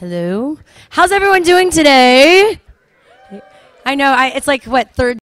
Hello. How's everyone doing today? I know, it's like, what, third?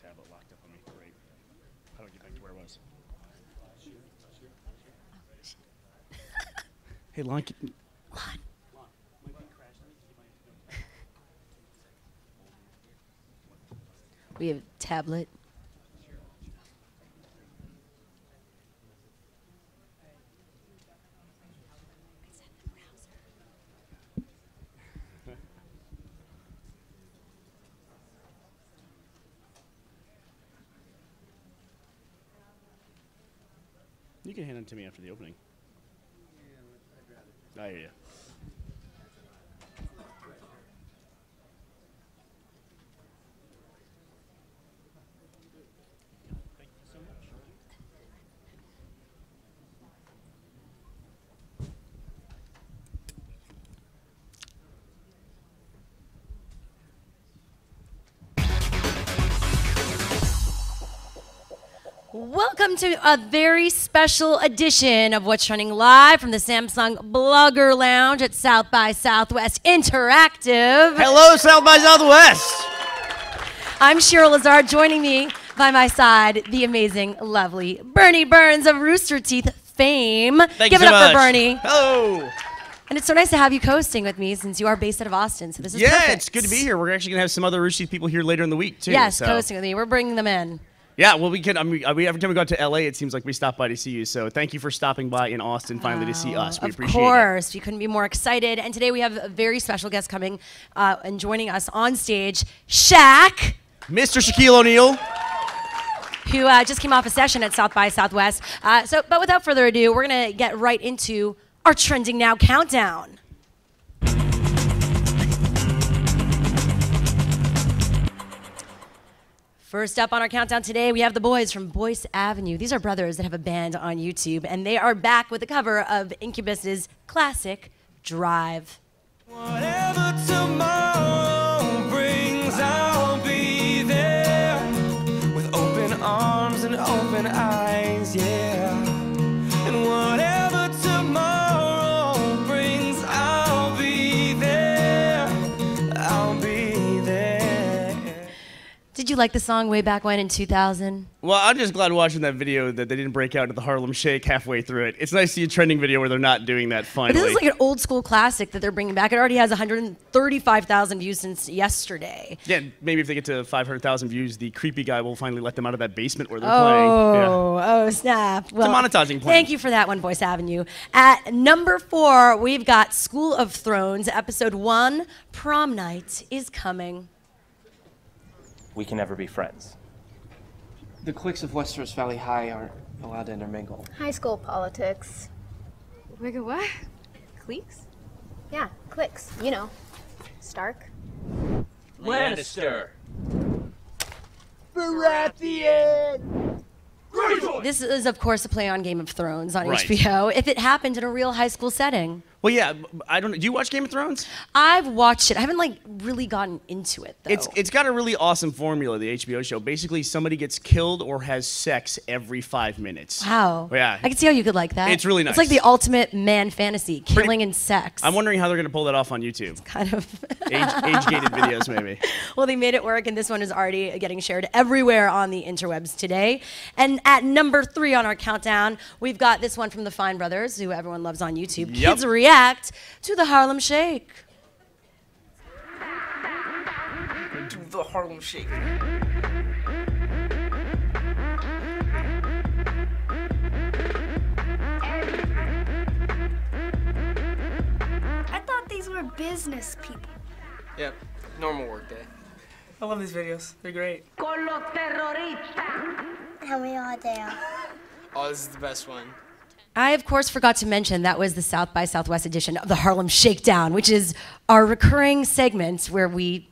Tablet locked up on me. Great. How do I get back to where I was? Hey, Lon. We have a tablet. You can hand them to me after the opening. I hear you. Thank you so much. Welcome to a very special edition of What's Trending live from the Samsung Blogger Lounge at South by Southwest Interactive. Hello, South by Southwest. I'm Cheryl Lazard. Joining me by my side, the amazing, lovely Bernie Burns of Rooster Teeth fame. Thank Give you it so up much. for Bernie. Hello. And it's so nice to have you co-hosting with me since you are based out of Austin. So this is Yeah, perfect. it's good to be here. We're actually going to have some other Rooster Teeth people here later in the week, too. Yes, so. co-hosting with me. We're bringing them in. Yeah, well, we can. I mean, every time we go to LA, it seems like we stop by to see you. So thank you for stopping by in Austin finally to see us. We appreciate it. Of course, we couldn't be more excited. And today we have a very special guest coming and joining us on stage, Shaq. Mr. Shaquille O'Neal. Who just came off a session at South by Southwest. But without further ado, we're going to get right into our Trending Now Countdown. First up on our countdown today, we have the boys from Boyce Avenue. These are brothers that have a band on YouTube, and they are back with a cover of Incubus's classic, Drive. Whatever tomorrow brings, I'll be there with open arms and open eyes, yeah. And whatever tomorrow brings, I'll be there. I'll be there. Did you like the song way back when in 2000? Well, I'm just glad watching that video that they didn't break out into the Harlem Shake halfway through it. It's nice to see a trending video where they're not doing that finally. But this is like an old school classic that they're bringing back. It already has 135,000 views since yesterday. Yeah, maybe if they get to 500,000 views, the creepy guy will finally let them out of that basement where they're playing. Yeah. Oh, snap. Well, it's a monetizing plan. Thank you for that one, Boyce Avenue. At number 4, we've got School of Thrones, episode 1, Prom Night is coming. We can never be friends. The cliques of Westeros Valley High aren't allowed to intermingle. High school politics. Wait, what? Cliques? Yeah, cliques. You know, Stark. Lannister. This is, of course, a play on Game of Thrones on Right. HBO, if it happened in a real high school setting. Well, yeah, I don't know. Do you watch Game of Thrones? I've watched it. I haven't, like, really gotten into it, though. It's got a really awesome formula, the HBO show. Basically, somebody gets killed or has sex every 5 minutes. Wow. Yeah. I can see how you could like that. It's really nice. It's like the ultimate man fantasy, killing and sex. I'm wondering how they're going to pull that off on YouTube. Kind of. Age-gated videos, maybe. Well, they made it work, and this one is already getting shared everywhere on the interwebs today. And at number 3 on our countdown, we've got this one from the Fine Brothers, who everyone loves on YouTube. Yep. Kids react to the Harlem Shake. Do the Harlem Shake. I thought these were business people. Yep, normal work day. I love these videos. They're great. How many are there? Oh, this is the best one. I, of course, forgot to mention that was the South by Southwest edition of the Harlem Shakedown, which is our recurring segment where we,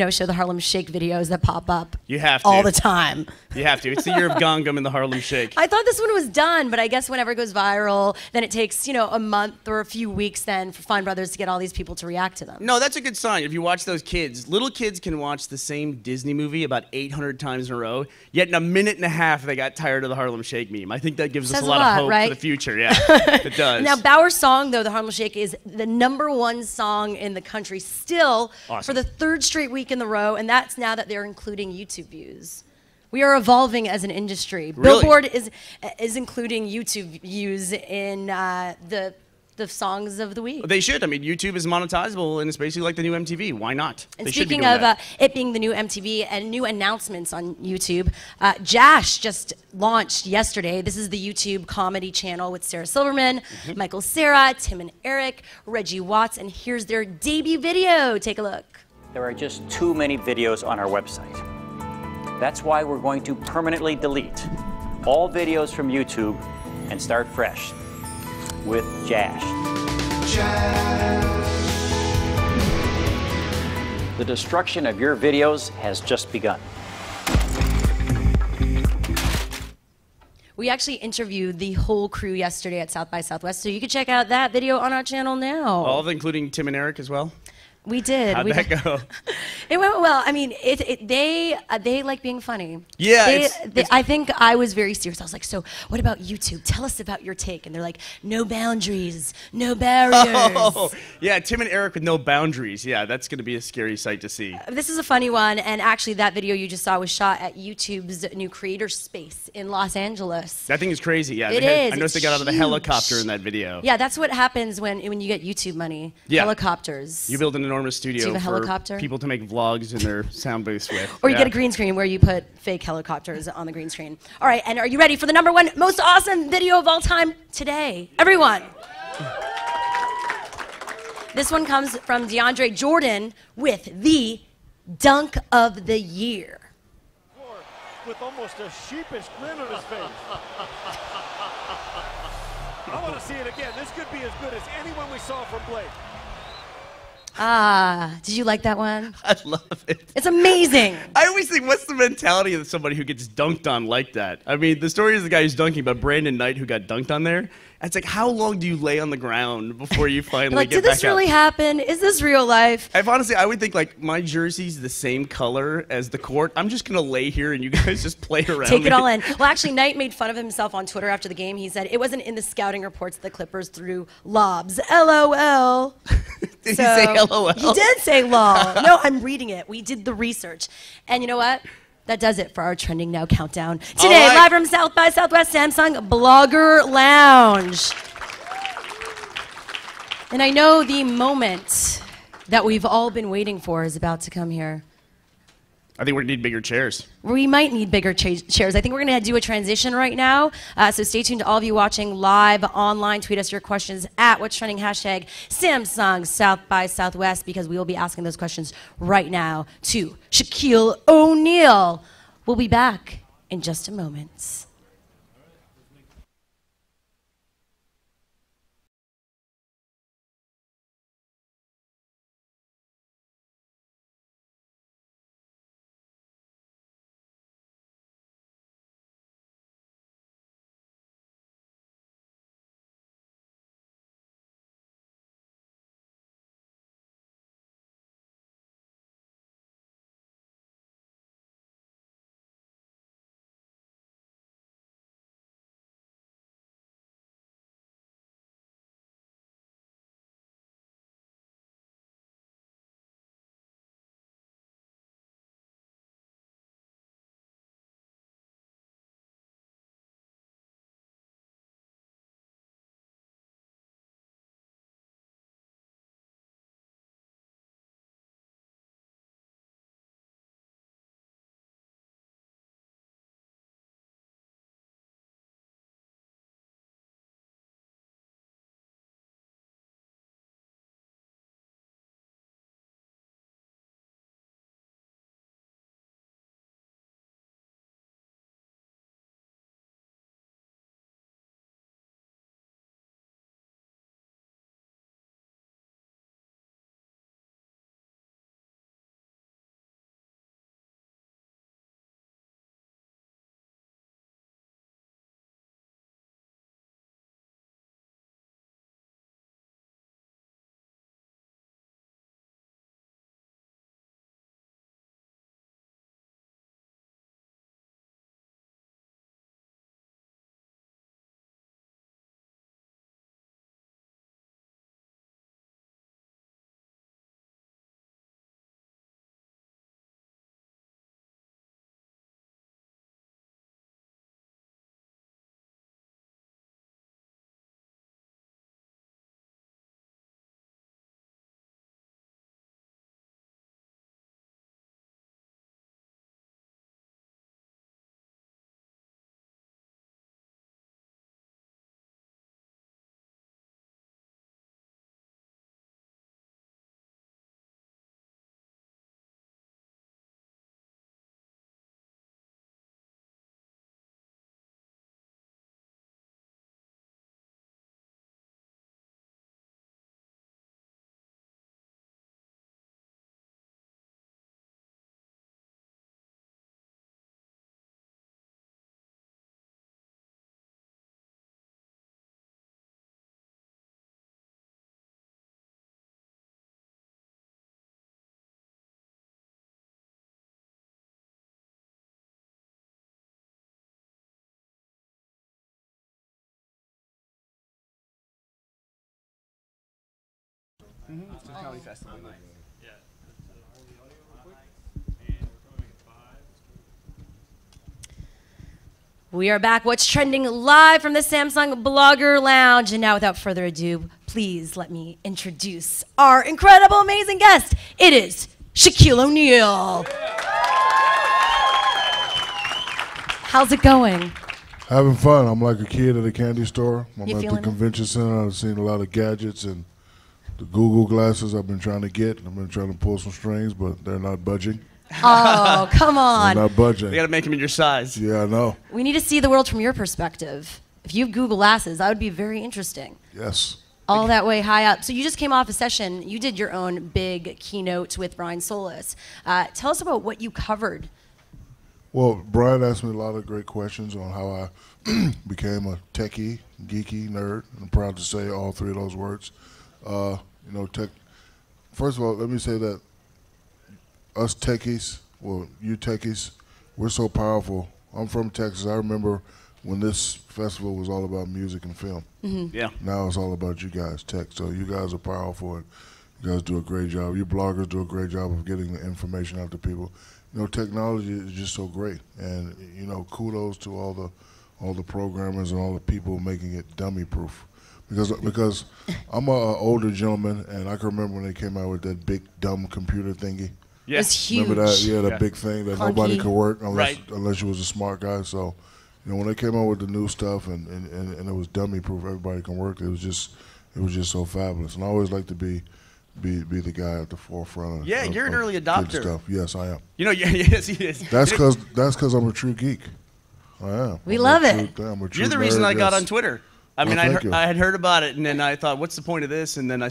show the Harlem Shake videos that pop up You have to. all the time. You have to. It's the year of Gongum and the Harlem Shake. I thought this one was done, but I guess whenever it goes viral, then it takes, a month or a few weeks then for Fine Brothers to get all these people to react to them. No, that's a good sign. If you watch those kids, little kids can watch the same Disney movie about 800 times in a row, yet in a minute and a half they got tired of the Harlem Shake meme. I think that gives us Says a lot a lot, of hope right? for the future. Yeah, it does. Now, Bauer's song, though, the Harlem Shake, is the #1 song in the country still Awesome. for the 3rd straight week in the row, and that's now that they're including YouTube views. We are evolving as an industry. Really? Billboard is including YouTube views in the songs of the week. They should. I mean, YouTube is monetizable, and it's basically like the new MTV. Why not? And They should be speaking doing of that. it being the new MTV and new announcements on YouTube, Jash just launched yesterday. This is the YouTube comedy channel with Sarah Silverman, Michael Cera, Tim and Eric, Reggie Watts, and here's their debut video. Take a look. There are just too many videos on our website. That's why we're going to permanently delete all videos from YouTube and start fresh with Jash. The destruction of your videos has just begun. We actually interviewed the whole crew yesterday at South by Southwest, so you can check out that video on our channel now. All of it, including Tim and Eric as well. We did. How'd that go? It went well. I mean, they like being funny. Yeah, I think I was very serious. I was like, so what about YouTube? Tell us about your take. And they're like, no boundaries, no barriers. Oh, yeah, Tim and Eric with no boundaries. Yeah, that's going to be a scary sight to see. This is a funny one, and actually that video you just saw was shot at YouTube's new creator space in Los Angeles. That thing is crazy. Yeah, It I is. noticed they got out of the It's helicopter huge. in that video. Yeah, that's what happens when you get YouTube money. Yeah. Helicopters. You build an enormous studio have a for helicopter? people to make vlogs in their sound booths with. Or you get a green screen where you put fake helicopters on the green screen. All right, and are you ready for the #1 most awesome video of all time today? Everyone. This one comes from DeAndre Jordan with the Dunk of the Year. With almost a sheepish grin on his face. I want to see it again. This could be as good as anyone we saw from Blake. Did you like that one? I love it. It's amazing. I always think, what's the mentality of somebody who gets dunked on like that? I mean, the story is the guy who's dunking, but Brandon Knight who got dunked on there. It's like, how long do you lay on the ground before you finally like, get did back this really up? happen? Is this real life? If honestly, I would think like my jersey's the same color as the court. I'm just gonna lay here and you guys just play around. Take me. it all in. Well, actually, Knight made fun of himself on Twitter after the game. He said it wasn't in the scouting reports that the Clippers threw lobs. LOL. Did he say LOL? He did say lol. No, I'm reading it. We did the research. And you know what? That does it for our Trending Now countdown. Today, right. live from South by Southwest Samsung Blogger Lounge. And I know the moment that we've all been waiting for is about to come here. I think we're gonna need bigger chairs. We might need bigger chairs. I think we're going to do a transition right now. So stay tuned to all of you watching live online. Tweet us your questions at What's Trending hashtag Samsung South by Southwest, because we will be asking those questions right now to Shaquille O'Neal. We'll be back in just a moment. It's a comedy festival night. We are back. What's Trending live from the Samsung Blogger Lounge. And now, without further ado, please let me introduce our incredible, amazing guest. It is Shaquille O'Neal. How's it going? Having fun. I'm like a kid at a candy store. I'm You at the feeling it? convention center. I've seen a lot of gadgets and the Google glasses I've been trying to get. I've been trying to pull some strings, but they're not budging. Oh, come on. They're not budging. You got to make them in your size. Yeah, I know. We need to see the world from your perspective. If you have Google Glasses, that would be very interesting. Yes. All that way high up. So you just came off a session. You did your own big keynote with Brian Solis. Tell us about what you covered. Well, Brian asked me a lot of great questions on how I became a techie, geeky nerd. I'm proud to say all three of those words. Tech. First of all, let me say that us techies, well, you techies, we're so powerful. I'm from Texas. I remember when this festival was all about music and film. Mm-hmm. Yeah. Now it's all about you guys, tech. So you guys are powerful, and you guys do a great job. You bloggers do a great job of getting the information out to people. Technology is just so great, and kudos to all the programmers and all the people making it dummy-proof. Because I'm an older gentleman, and I can remember when they came out with that big dumb computer thingy. Yeah. It was huge. Remember that? Yeah, that big thing that nobody could work unless you was a smart guy. So, when they came out with the new stuff and it was dummy-proof, everybody can work. It was just so fabulous. And I always like to be the guy at the forefront. Yeah, you're an early good adopter. Stuff. Yes, I am. Yes, he is. That's because I'm a true geek. I am. We love it. You're the reason I got on Twitter. I mean, thank you. I had heard about it, and then I thought, what's the point of this? And then I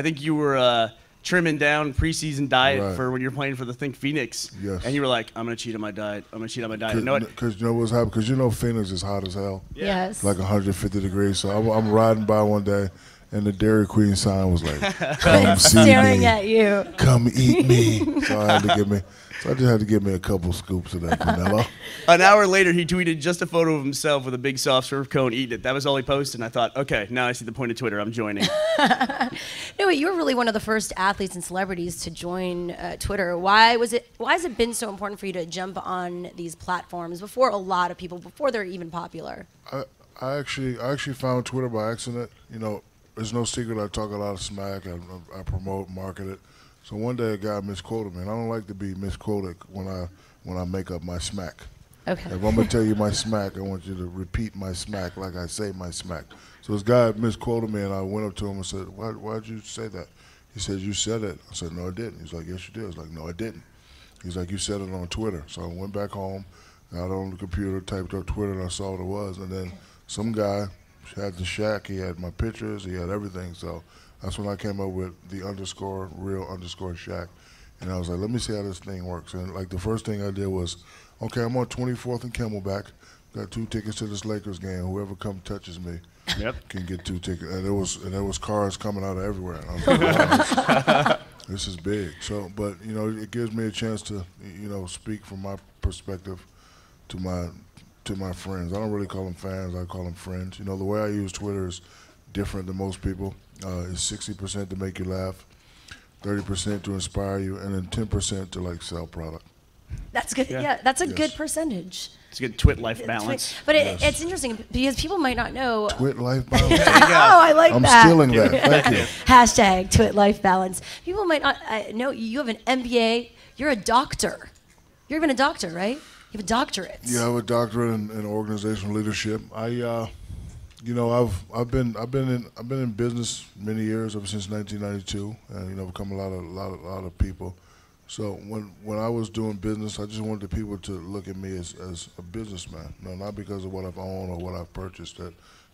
think you were trimming down preseason diet for when you're playing for the Think Phoenix. Yes. And you were like, I'm going to cheat on my diet. I'm going to cheat on my diet. Because you know what's happening? Because Phoenix is hot as hell. Yeah. Yes. Like 150 degrees. So I'm riding by one day, and the Dairy Queen sign was like, "Come see Staring me. at you. Come eat me." So I just had to give me a couple scoops of that vanilla. An hour later, he tweeted just a photo of himself with a big soft serve cone eating it. That was all he posted, and I thought, okay, now I see the point of Twitter. I'm joining. No, you were really one of the first athletes and celebrities to join Twitter. Why has it been so important for you to jump on these platforms before a lot of people, before they're even popular? I actually found Twitter by accident. There's no secret I talk a lot of smack. I promote, market it. So one day a guy misquoted me, and I don't like to be misquoted when I make up my smack. Okay. If I'm gonna tell you my smack, I want you to repeat my smack like I say my smack. So this guy misquoted me, and I went up to him and said, "Why'd you say that?" He said, "You said it." I said, "No, I didn't." He's like, "Yes, you did." I was like, "No, I didn't." He's like, "You said it on Twitter." So I went back home, got on the computer, typed up Twitter, and I saw what it was. And then some guy had the Shaq. He had my pictures. He had everything. So that's when I came up with the _real_Shaq. And I was like, let me see how this thing works. And like the first thing I did was, okay, I'm on 24th and Camelback. Got 2 tickets to this Lakers game. Whoever touches me can get 2 tickets. And there was cars coming out of everywhere. And I was like, wow, this is big. So, but it gives me a chance to speak from my perspective to my friends. I don't really call them fans. I call them friends. The way I use Twitter is different than most people. It's 60% to make you laugh, 30% to inspire you, and then 10% to sell product. That's good. Yeah, that's a good percentage. It's a good twit life balance. But it's interesting because people might not know. Twit life balance. Oh, I like I'm that. stealing that. Thank you. Hashtag twit life balance. People might not know you have an MBA. You're a doctor. You're even a doctor, right? You have a doctorate. Yeah, I have a doctorate in organizational leadership. I've been in business many years, ever since 1992, and I've become a lot of people. So when I was doing business, I just wanted the people to look at me as a businessman, not because of what I've owned or what I've purchased,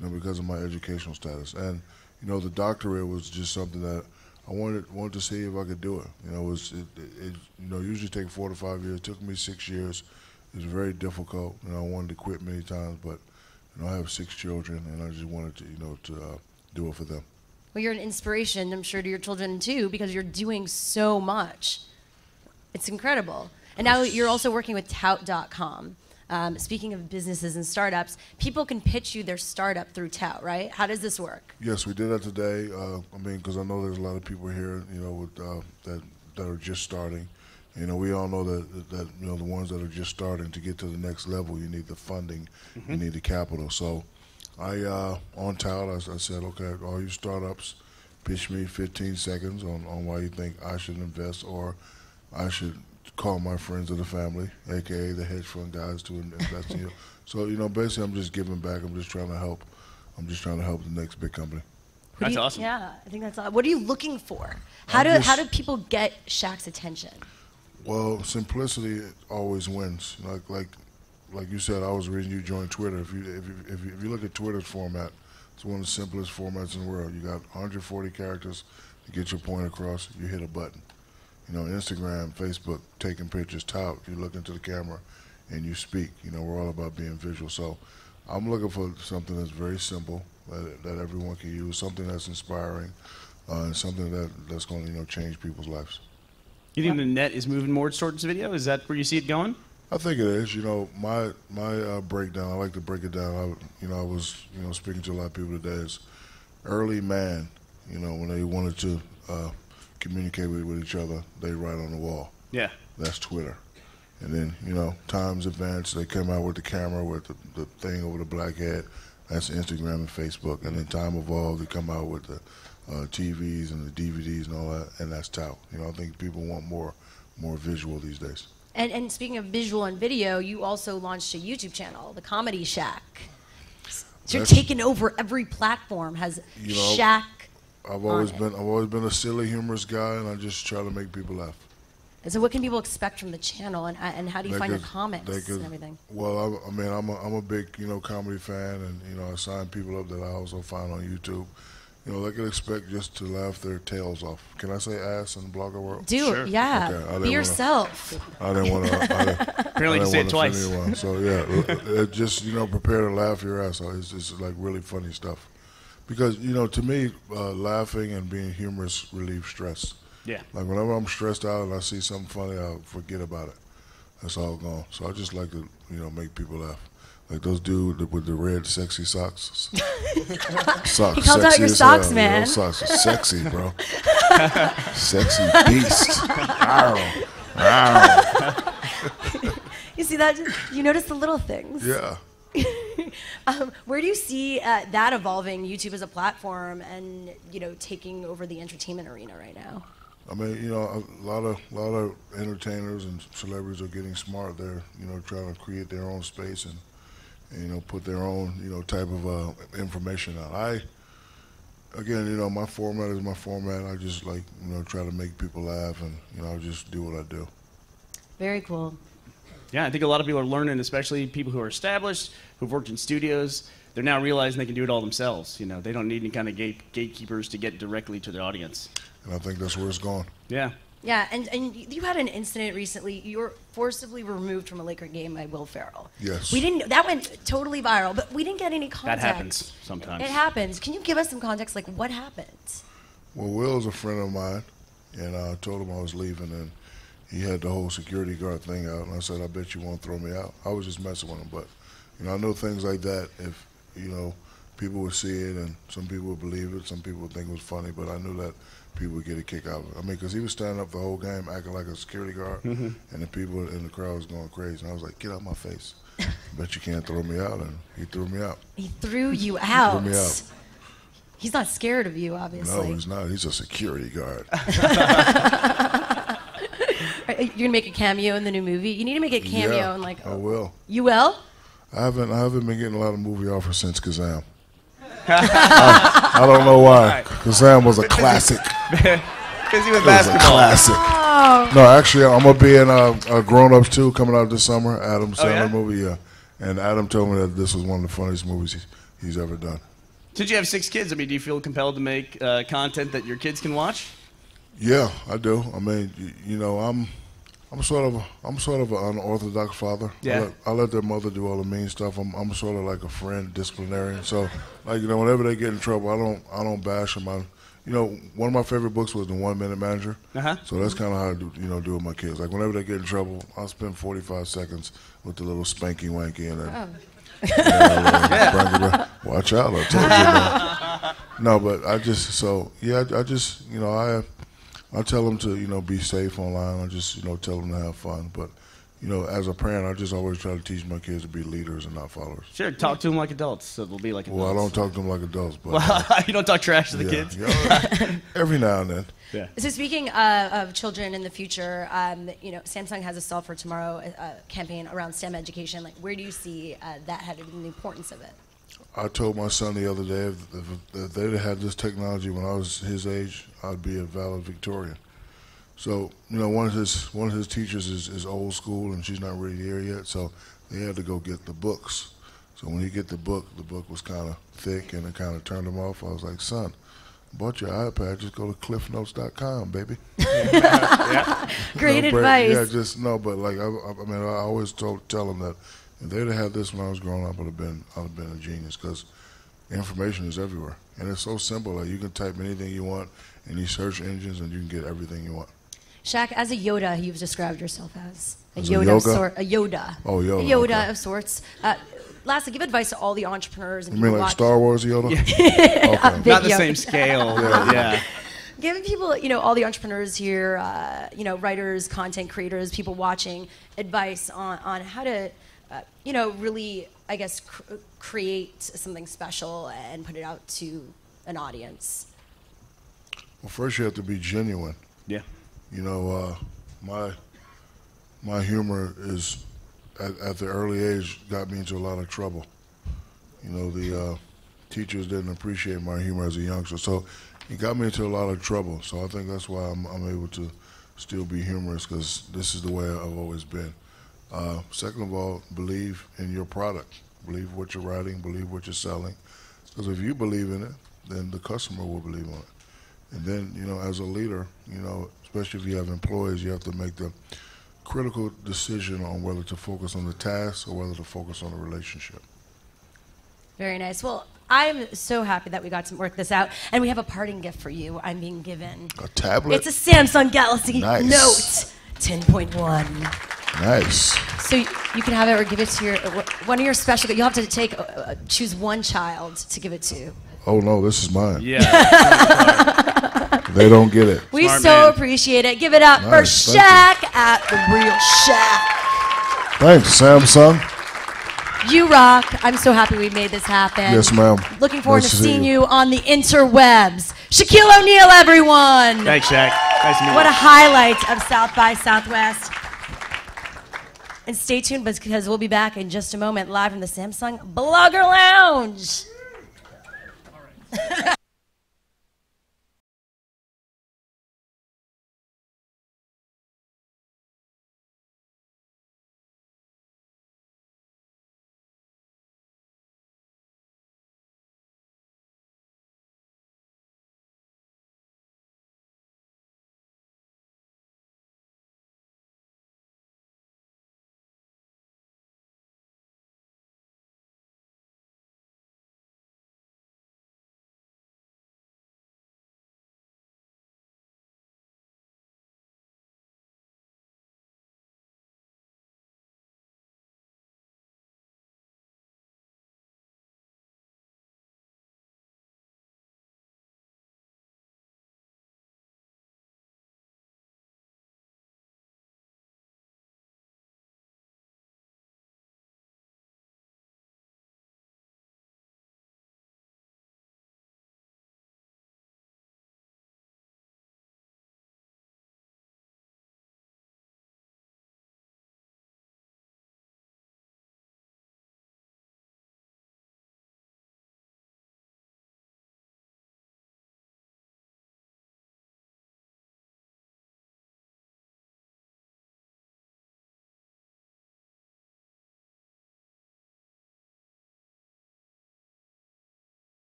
because of my educational status. And the doctorate was just something that I wanted to see if I could do it. It usually take 4 to 5 years. It took me 6 years. It was very difficult. I wanted to quit many times, but I have 6 children, and I just wanted to do it for them. Well, you're an inspiration, I'm sure, to your children too, because you're doing so much. It's incredible. And now you're also working with Tout.com. Speaking of businesses and startups, people can pitch you their startup through Tout, right? How does this work? Yes, we did that today. Because I know there's a lot of people here, that are just starting. We all know that the ones that are just starting, to get to the next level, you need the funding, you need the capital. So On tout, I said, okay, all you startups, pitch me 15 seconds on why you think I should invest or I should call my friends of the family, aka the hedge fund guys, to invest in you. So, basically I'm just giving back. I'm just trying to help. I'm just trying to help the next big company. That's awesome. Yeah, I think that's awesome. What are you looking for? How do people get Shaq's attention? Well, simplicity always wins. Like you said, I was reading you join Twitter. If you look at Twitter's format, it's one of the simplest formats in the world. You got 140 characters to get your point across. You hit a button. Instagram, Facebook, taking pictures, tout. You look into the camera and you speak. We're all about being visual. So I'm looking for something that's very simple that everyone can use, something that's inspiring, and something that's going to change people's lives. You think the net is moving more towards video? Is that where you see it going? I think it is. My breakdown, I like to break it down. I was speaking to a lot of people today. Is early man, when they wanted to communicate with each other, they write on the wall. Yeah. That's Twitter. And then, times advanced, they come out with the camera with the thing over the black head. That's Instagram and Facebook. And then time evolved, they come out with the TVs and the DVDs and all that, and that's tout. I think people want more visual these days. And speaking of visual and video, you also launched a YouTube channel, the Comedy Shaq. So you're taking over every platform. Has Shaq? I've always been a silly, humorous guy, and I just try to make people laugh. And so what can people expect from the channel, and how do you find your comics and everything? Well, I'm a big comedy fan, and I sign people up that I also find on YouTube. They can expect just to laugh their tails off. Can I say ass in the blogger world? Do it, yeah. Okay, be yourself. I didn't want to. Apparently, you say it twice. So yeah, just prepare to laugh your ass off. It's like really funny stuff, because to me, laughing and being humorous relieves stress. Yeah. Like whenever I'm stressed out and I see something funny, I'll forget about it. That's all gone. So I just like to make people laugh. Like those dudes with the red sexy socks. He called out your socks, man. Those socks are sexy, bro. Sexy beast. You see that? You notice the little things. Yeah. Where do you see that evolving, YouTube as a platform and taking over the entertainment arena right now? I mean, a lot of entertainers and celebrities are getting smart. They're trying to create their own space and put their own type of information out. My format is my format. I just try to make people laugh, and I just do what I do. Very cool. Yeah, I think a lot of people are learning, especially people who are established, who've worked in studios. They're now realizing they can do it all themselves. They don't need any kind of gatekeepers to get directly to their audience. And I think that's where it's going. Yeah. Yeah, and you had an incident recently. You were forcibly removed from a Laker game by Will Ferrell. Yes. That went totally viral, but we didn't get any context. That happens sometimes. It happens. Can you give us some context, like what happened? Well, Will's a friend of mine, and I told him I was leaving, and he had the whole security guard thing out, and I said, I bet you won't throw me out. I was just messing with him, but I know things like that, if people would see it, and some people would believe it, some people would think it was funny, but I knew that people would get a kick out of it. I mean, because he was standing up the whole game acting like a security guard, and the people in the crowd was going crazy. And I was like, get out my face. I bet you can't throw me out. And he threw me out. He threw you out? He threw me out. He's not scared of you, obviously. No, he's not. He's a security guard. You're going to make a cameo in the new movie? You need to make a cameo. Yeah, I will. You will? I haven't been getting a lot of movie offers since Kazam. I don't know why. Kazam was a classic. Because he was basketball. Classic. Oh. No, actually, I'm gonna be in a Grown Ups 2 coming out this summer. Adam Sandler movie, yeah. And Adam told me that this was one of the funniest movies he's ever done. Since you have 6 kids, do you feel compelled to make content that your kids can watch? Yeah, I do. I mean, I'm sort of an unorthodox father. Yeah. I let their mother do all the mean stuff. I'm sort of like a friend, disciplinarian. So, whenever they get in trouble, I don't bash them. One of my favorite books was The 1 Minute Manager. So that's kind of how I do with my kids. Like whenever they get in trouble, I'll spend 45 seconds with the little spanky wanky and then. Watch out! I told you. No, but I just I tell them to be safe online. I just tell them to have fun. But you know, as a parent, I just always try to teach my kids to be leaders and not followers. Sure, talk to them like adults, so they'll be like adults. Well, I don't talk to them like adults, but Well, you don't talk trash to the kids. Yeah, every now and then. Yeah. So speaking of children in the future, you know, Samsung has a Solve for Tomorrow campaign around STEM education. Like, where do you see that headed and the importance of it? I told my son the other day if they'd had this technology when I was his age, I'd be a valedictorian. So, you know, one of his teachers is old school, and she's not really here yet, so they had to go get the books. So when he get the book was kind of thick, and it kind of turned him off. I was like, son, I bought your iPad, just go to cliffnotes.com, baby. Yeah. Great advice. Yeah, just, no, but like, I mean, I always tell him that if they'd have had this when I was growing up, I'd have been a genius, because information is everywhere. And it's so simple, like you can type anything you want in these search engines, and you can get everything you want. Shaq, as a Yoda, you've described yourself as a As Yoda a of sorts. A Yoda. Oh, Yoda. A Yoda Okay. of sorts. Lastly, give advice to all the entrepreneurs and You mean people like watching. Star Wars Yoda? Okay. Not the Yoda. same scale. Yeah. Giving people, you know, all the entrepreneurs here, you know, writers, content creators, people watching, advice on how to, you know, really, I guess, create something special and put it out to an audience. Well, first you have to be genuine. Yeah. You know, my humor is, at the early age, got me into a lot of trouble. You know, the teachers didn't appreciate my humor as a youngster, so it got me into a lot of trouble. So I think that's why I'm able to still be humorous, because this is the way I've always been. Second of all, believe in your product. Believe what you're writing, believe what you're selling. Because if you believe in it, then the customer will believe in it. And then, you know, as a leader, you know, especially if you have employees, you have to make the critical decision on whether to focus on the task or whether to focus on the relationship. Very nice. Well, I'm so happy that we got to work this out. And we have a parting gift for you. I'm being given A tablet? It's a Samsung Galaxy Nice. Note 10.1. Nice. So you can have it or give it to your one of your special. You'll have to choose one child to give it to. Oh, no, this is mine. Yeah. They don't get it. We Smart so man. appreciate it. Give it up Nice, for thank Shaq at The Real Shaq. Thanks, Samsung. You rock. I'm so happy we made this happen. Yes, ma'am. Looking forward Nice to to see seeing you. you on the interwebs. Shaquille O'Neal, everyone. Thanks, Shaq. Nice to meet you. What a highlight of South by Southwest. And stay tuned because we'll be back in just a moment live from the Samsung Blogger Lounge.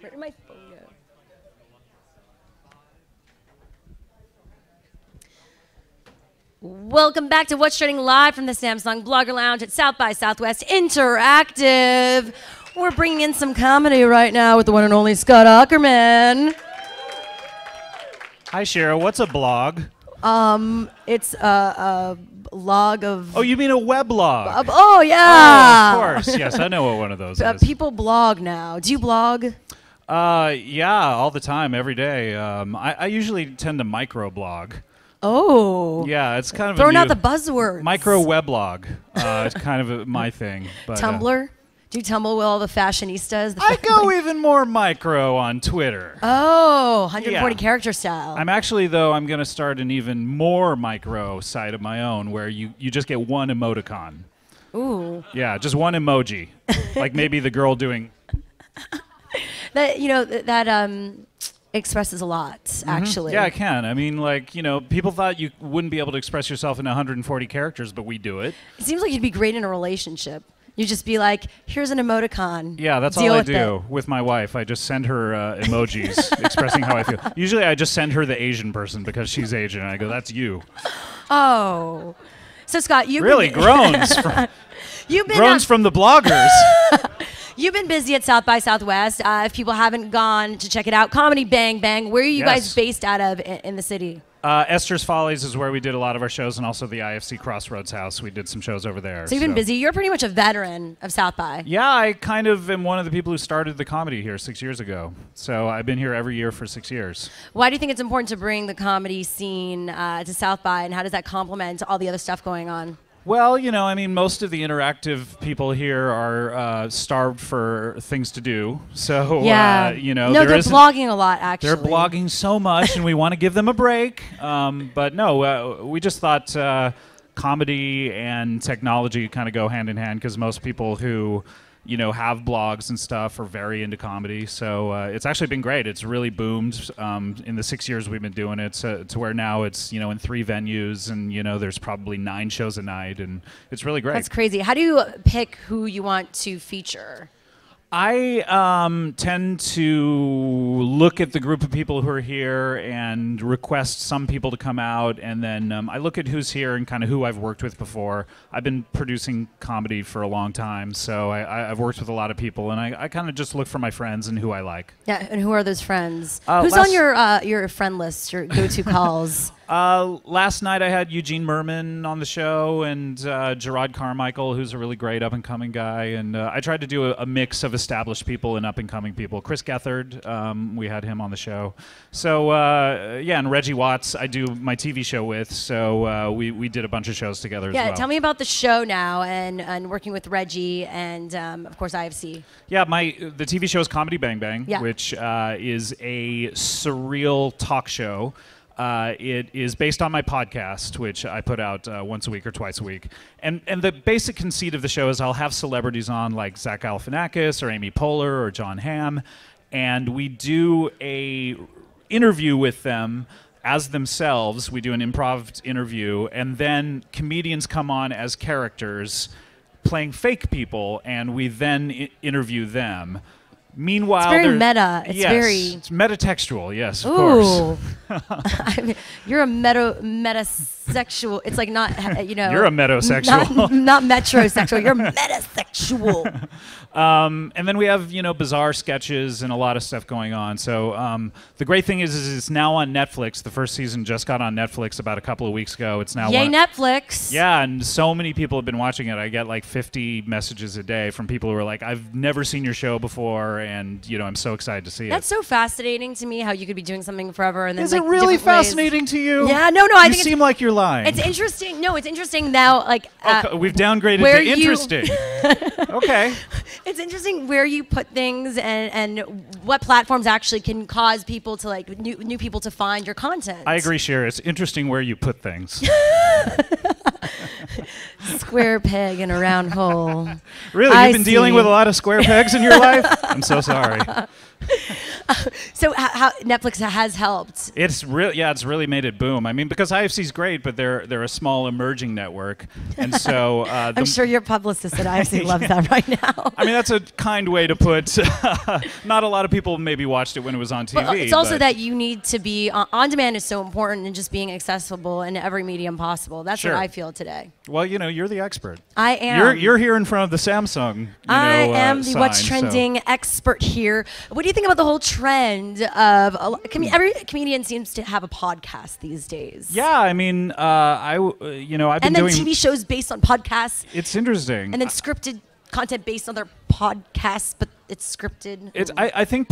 Where did my phone go? Welcome back to What's Trending live from the Samsung Blogger Lounge at South by Southwest Interactive. We're bringing in some comedy right now with the one and only Scott Aukerman. Hi, Shara. What's a blog? It's a log of... Oh, you mean a weblog? Oh, yeah. Oh, of course. Yes, I know what one of those is. People blog now. Do you blog? Yeah, all the time, every day. I usually tend to microblog. Oh. Yeah, it's kind of throwing out the buzzwords. Micro weblog. It's kind of my thing. But, Tumblr? Do you tumble with all the fashionistas? I go even more micro on Twitter. Oh, 140 character style. I'm going to start an even more micro site of my own where you just get one emoticon. Ooh. Yeah, just one emoji. Like maybe the girl doing... That expresses a lot, actually. Yeah, I can. I mean, like, people thought you wouldn't be able to express yourself in 140 characters, but we do it. It seems like you'd be great in a relationship. You just be like, here's an emoticon. Yeah, that's all I do with my wife. I just send her emojis expressing how I feel. Usually I just send her the Asian person because she's Asian, and I go, that's you. Oh. So, Scott, you've really been... groans. Groans from the bloggers. You've been busy at South by Southwest. If people haven't gone to check it out, Comedy Bang Bang, where are you guys based out of in the city? Esther's Follies is where we did a lot of our shows, and also the IFC Crossroads House. We did some shows over there. So you've been busy. You're pretty much a veteran of South by. Yeah, I kind of am one of the people who started the comedy here 6 years ago. So I've been here every year for 6 years. Why do you think it's important to bring the comedy scene to South by, and how does that complement all the other stuff going on? Well, I mean, most of the interactive people here are starved for things to do. So, yeah. No, they're blogging a lot, actually. They're blogging so much, and we want to give them a break. But no, we just thought comedy and technology kind of go hand in hand, because most people who, have blogs and stuff are very into comedy. So it's actually been great. It's really boomed in the 6 years we've been doing it, to where now it's, in 3 venues, and, there's probably 9 shows a night, and it's really great. That's crazy. How do you pick who you want to feature? I tend to look at the group of people who are here and request some people to come out, and then I look at who's here and kind of who I've worked with before. I've been producing comedy for a long time, so I've worked with a lot of people, and I kind of just look for my friends and who I like. Yeah, and who are those friends? Who's on your friend list, your go-to calls? Last night I had Eugene Merman on the show, and Gerard Carmichael, who's a really great up-and-coming guy, and I tried to do a mix of established people and up-and-coming people. Chris Gethard, we had him on the show. So, yeah, and Reggie Watts I do my TV show with, so we did a bunch of shows together as well. Yeah, tell me about the show now, and working with Reggie, and of course IFC. Yeah, the TV show is Comedy Bang Bang, which is a surreal talk show. It is based on my podcast, which I put out once a week or twice a week. And the basic conceit of the show is I'll have celebrities on like Zach Galifianakis or Amy Poehler or John Hamm, and we do a interview with them as themselves. We do an improv interview, and then comedians come on as characters playing fake people, and we then interview them. Meanwhile, it's very meta. It's metatextual. Yes, of course. I mean, you're a metasexual. It's like not, You're a metrosexual. Not metrosexual. You're metasexual. And then we have, bizarre sketches and a lot of stuff going on. So the great thing is it's now on Netflix. The first season just got on Netflix about a couple of weeks ago. It's now Netflix. Yeah, and so many people have been watching it. I get like 50 messages a day from people who are like, I've never seen your show before, and I'm so excited to see it. That's so fascinating to me, how you could be doing something forever and then is it really fascinating to you? Yeah, no. I think you seem like you're lying. It's interesting. No, it's interesting now. Like we've downgraded to interesting. Okay. It's interesting where you put things and what platforms actually can cause people to like new people to find your content. I agree, Cher. It's interesting where you put things. Square peg in a round hole. Really? You've been dealing with a lot of square pegs in your life? I'm so sorry. So how Netflix has helped. It's really made it boom. I mean, because IFC's great, but they're a small emerging network, and so I'm sure your publicist at IFC loves that right now. I mean, that's a kind way to put. Not a lot of people maybe watched it when it was on TV. Well, it's also that you need to be on demand is so important, and just being accessible in every medium possible. That's Sure. what I feel today. Well, you're the expert. I am. You're here in front of the Samsung. I am the what's sign, trending expert here. What do you think about the whole trend of every comedian seems to have a podcast these days? Yeah, I mean, I've been and then doing TV shows based on podcasts. It's interesting. And then scripted content based on their podcasts, but it's scripted. I think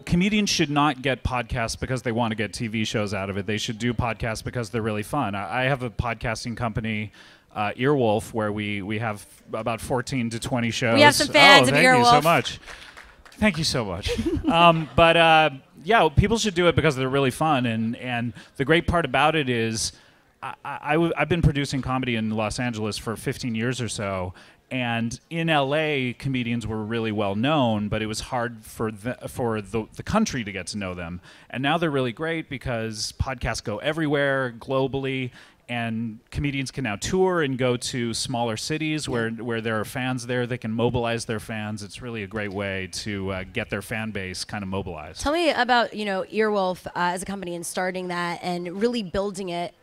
comedians should not get podcasts because they want to get TV shows out of it. They should do podcasts because they're really fun. I have a podcasting company, Earwolf, where we have about 14 to 20 shows. We have some fans of Earwolf. Thank you so much. Thank you so much. Yeah, people should do it because they're really fun. And the great part about it is I've been producing comedy in Los Angeles for 15 years or so. And in LA, comedians were really well known, but it was hard for the country to get to know them. And now they're really great because podcasts go everywhere globally, and comedians can now tour and go to smaller cities where there are fans there. They can mobilize their fans. It's really a great way to get their fan base kind of mobilized. Tell me about Earwolf as a company and starting that and really building it.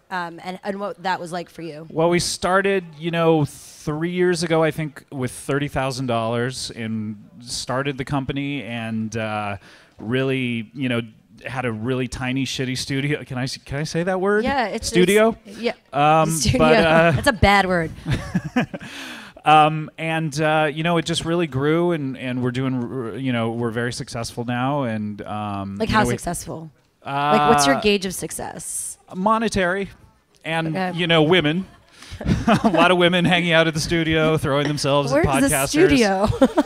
And what that was like for you. Well, we started, 3 years ago, I think, with $30,000 and started the company and really, had a really tiny, shitty studio. Can I say that word? Yeah, it's studio. Studio. But, that's a bad word. It just really grew, and we're doing, we're very successul now, and like how successful? Like, what's your gauge of success? Monetary, and women. A lot of women hanging out at the studio, throwing themselves at podcasters. Where's the studio?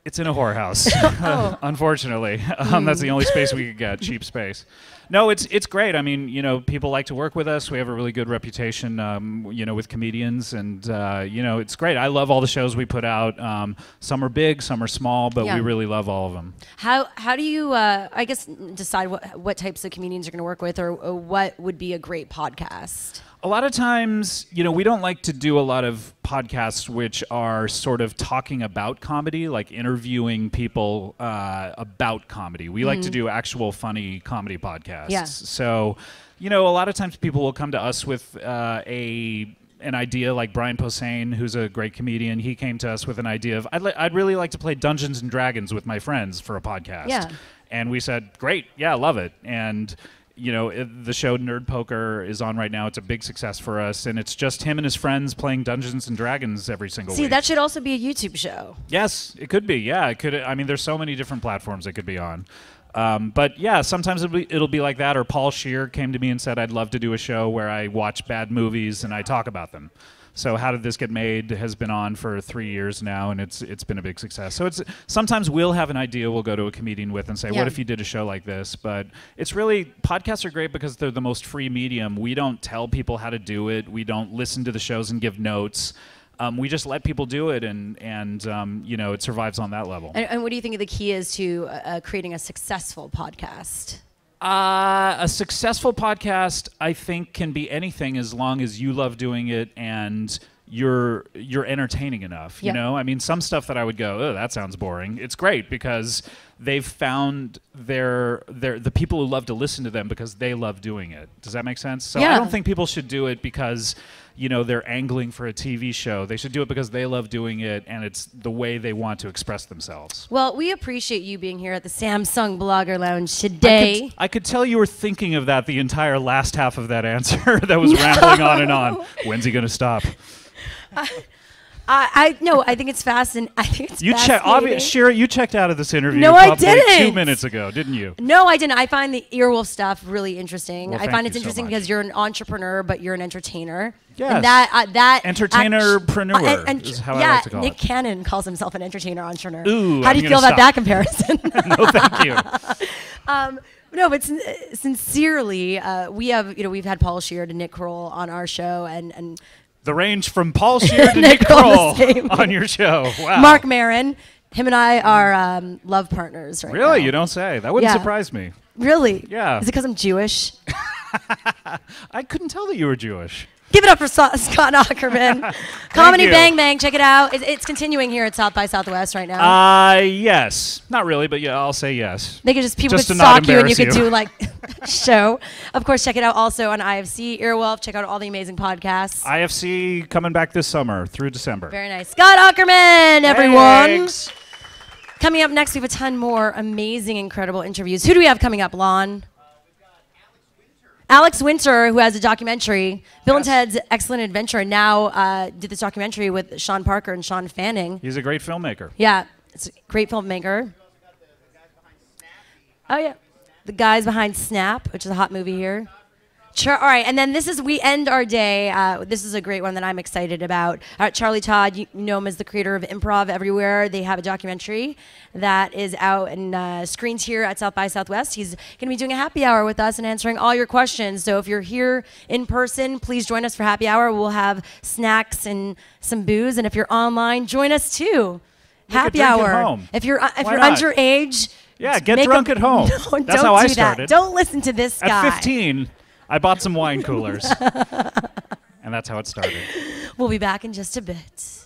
It's in a whorehouse, unfortunately. That's the only space we could get, cheap space. No, it's great. I mean, people like to work with us. We have a really good reputation, with comedians, and it's great. I love all the shows we put out. Some are big, some are small, but we really love all of them. How do you, I guess, decide what types of comedians you're going to work with, or what would be a great podcast? A lot of times, we don't like to do a lot of podcasts which are sort of talking about comedy, like interviewing people about comedy. We like to do actual funny comedy podcasts. Yeah. So, a lot of times people will come to us with an idea, like Brian Posehn, who's a great comedian. He came to us with an idea of, I'd really like to play Dungeons and Dragons with my friends for a podcast. Yeah. And we said, great, yeah, love it. And the show Nerd Poker is on right now. It's a big success for us, and it's just him and his friends playing Dungeons and Dragons every single week. See, that should also be a YouTube show. Yes, it could be. Yeah, it could. I mean, there's so many different platforms it could be on. But yeah, sometimes it'll be like that. Or Paul Scheer came to me and said, I'd love to do a show where I watch bad movies and I talk about them. So How Did This Get Made has been on for 3 years now, and it's been a big success. So sometimes we'll have an idea we'll go to a comedian with and say, what if you did a show like this? But it's really, podcasts are great because they're the most free medium. We don't tell people how to do it. We don't listen to the shows and give notes. We just let people do it, and it survives on that level. And what do you think the key is to creating a successful podcast? A successful podcast, I think, can be anything as long as you love doing it and you're entertaining enough. You know, I mean, some stuff that I would go, oh, that sounds boring. It's great because they've found the people who love to listen to them because they love doing it. Does that make sense? So I don't think people should do it because they're angling for a TV show. They should do it because they love doing it, and it's the way they want to express themselves. Well, we appreciate you being here at the Samsung Blogger Lounge today. I could tell you were thinking of that the entire last half of that answer that was rambling on and on. When's he going to stop? I think it's fascinating. I think it's fascinating. Shira, you checked out of this interview. No, I didn't. 2 minutes ago, didn't you? No, I didn't. I find the Earwolf stuff really interesting. Well, I find it's you so interesting much. because you're an entrepreneur, but you're an entertainer. Yes. And that entertainer-preneur is how I like to call Nick it. Cannon calls himself an entertainer-entrepreneur. Ooh, how do you feel about that comparison? No, thank you. No, but sincerely, we've had Paul Scheer to Nick Kroll on our show, and the range from Paul Scheer to Nick Kroll on your show. Wow. Mark Maron. Him and I are love partners right now. Really? You don't say. That wouldn't Yeah. surprise me. Really? Yeah. Is it because I'm Jewish? I couldn't tell that you were Jewish. Give it up for Scott Aukerman. Comedy you. Bang Bang. Check it out. It's continuing here at South by Southwest right now. Yes. Not really, but yeah, I'll say yes. They could people Just could to not stalk you and you embarrass could you. do like show. Of course, check it out also on IFC, Earwolf. Check out all the amazing podcasts. IFC coming back this summer through December. Very nice. Scott Aukerman, everyone. Thanks. Coming up next, we have a ton more amazing, incredible interviews. Who do we have coming up, Lon? Alex Winter, who has a documentary, Bill and Ted's Excellent Adventure, and now did this documentary with Sean Parker and Sean Fanning. He's a great filmmaker. Yeah, it's a great filmmaker. Oh, yeah. The guys behind Snap, which is a hot movie here. All right, and then we end our day. This is a great one that I'm excited about. Charlie Todd, you know him as the creator of Improv Everywhere. They have a documentary that is out and screens here at South by Southwest. He's going to be doing a happy hour with us and answering all your questions. So if you're here in person, please join us for happy hour. We'll have snacks and some booze. And if you're online, join us too. Happy hour. At home. If you're not? underage, yeah, get drunk at home. No, That's how I do started. that. Don't listen to this guy. At 15, I bought some wine coolers. And that's how it started. We'll be back in just a bit.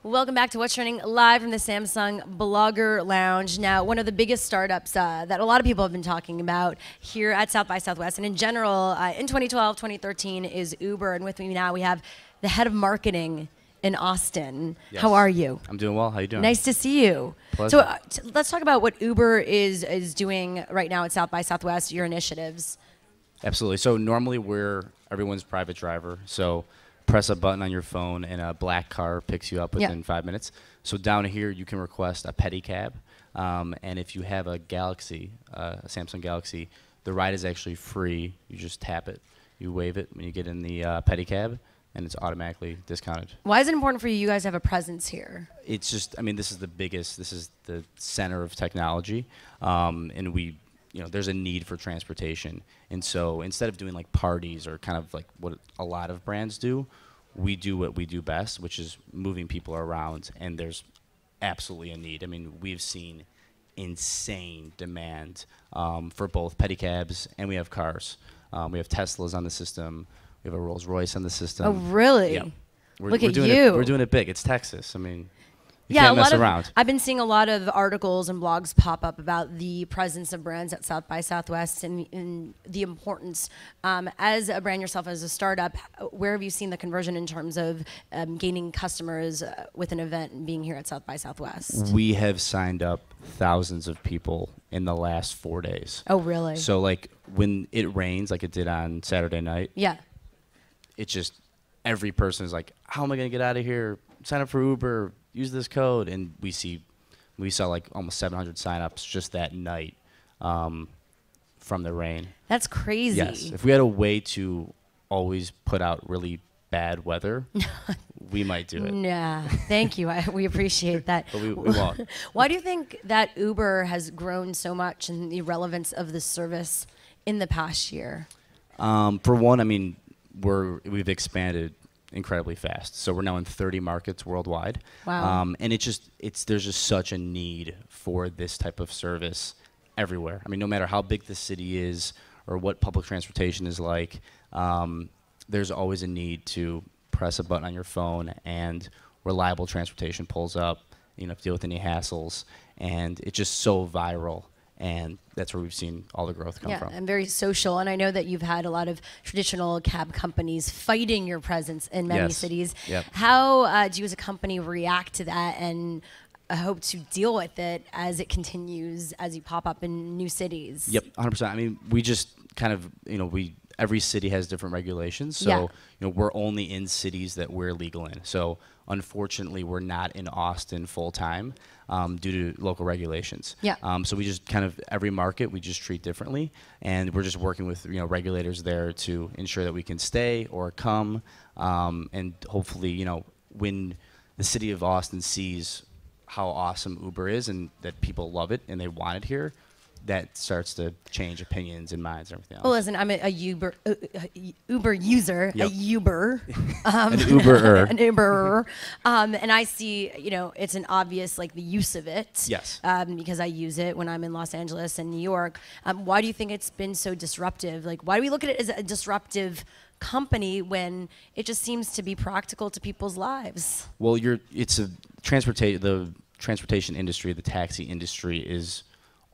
Welcome back to What's Trending, live from the Samsung Blogger Lounge. Now, one of the biggest startups that a lot of people have been talking about here at South by Southwest and in general in 2012, 2013 is Uber. And with me now we have the head of marketing in Austin. Yes. How are you? I'm doing well. How you doing? Nice to see you. Pleasure. So let's talk about what Uber is doing right now at South by Southwest, your initiatives. Absolutely. So normally we're everyone's private driver. So press a button on your phone and a black car picks you up within 5 minutes. So down here you can request a pedicab. And if you have a Galaxy, a Samsung Galaxy, the ride is actually free. You just tap it, you wave it when you get in the pedicab, and it's automatically discounted. Why is it important for you guys to have a presence here? It's just, I mean, this is the biggest, this is the center of technology, and we, you know, there's a need for transportation. And so instead of doing like parties or kind of like what a lot of brands do, we do what we do best, which is moving people around, and there's absolutely a need. I mean, we've seen insane demand for both pedicabs, and we have cars. We have Teslas on the system. We have a Rolls Royce on the system. Oh, really? Yeah. Look at doing you. We're doing it big. It's Texas. I mean, you yeah, can't mess of, around. I've been seeing a lot of articles and blogs pop up about the presence of brands at South by Southwest and the importance. As a brand yourself, as a startup, where have you seen the conversion in terms of gaining customers with an event and being here at South by Southwest? We have signed up thousands of people in the last 4 days. Oh, really? So like when it rains, like it did on Saturday night. Yeah. It's just every person is like, how am I going to get out of here? Sign up for Uber, use this code. And we saw like almost 700 signups just that night from the rain. That's crazy. Yes. If we had a way to always put out really bad weather, we might do it. Yeah, thank you. We appreciate that. But we won't. Why do you think that Uber has grown so much and the relevance of the service in the past year? For one, I mean, we've expanded incredibly fast. So we're now in 30 markets worldwide. Wow. And there's just such a need for this type of service everywhere. I mean, no matter how big the city is or what public transportation is like, there's always a need to press a button on your phone and reliable transportation pulls up. You don't have to deal with any hassles. And it's just so viral. And that's where we've seen all the growth come from. Yeah, and very social. And I know that you've had a lot of traditional cab companies fighting your presence in many cities. Yep. How do you as a company react to that and hope to deal with it as it continues, as you pop up in new cities? Yep, 100%. I mean, we just kind of, every city has different regulations. So, we're only in cities that we're legal in. So, unfortunately, we're not in Austin full time due to local regulations. Yeah. So we just kind of, every market we just treat differently, and we're just working with regulators there to ensure that we can stay or come, and hopefully, when the city of Austin sees how awesome Uber is and that people love it and they want it here, that starts to change opinions and minds and everything else. Well, listen, I'm a Uber user, Yep. a Uber. An Uberer. An Uberer. And I see, it's an obvious, the use of it. Yes. Because I use it when I'm in Los Angeles and New York. Why do you think it's been so disruptive? Why do we look at it as a disruptive company when it just seems to be practical to people's lives? Well, the transportation industry, the taxi industry is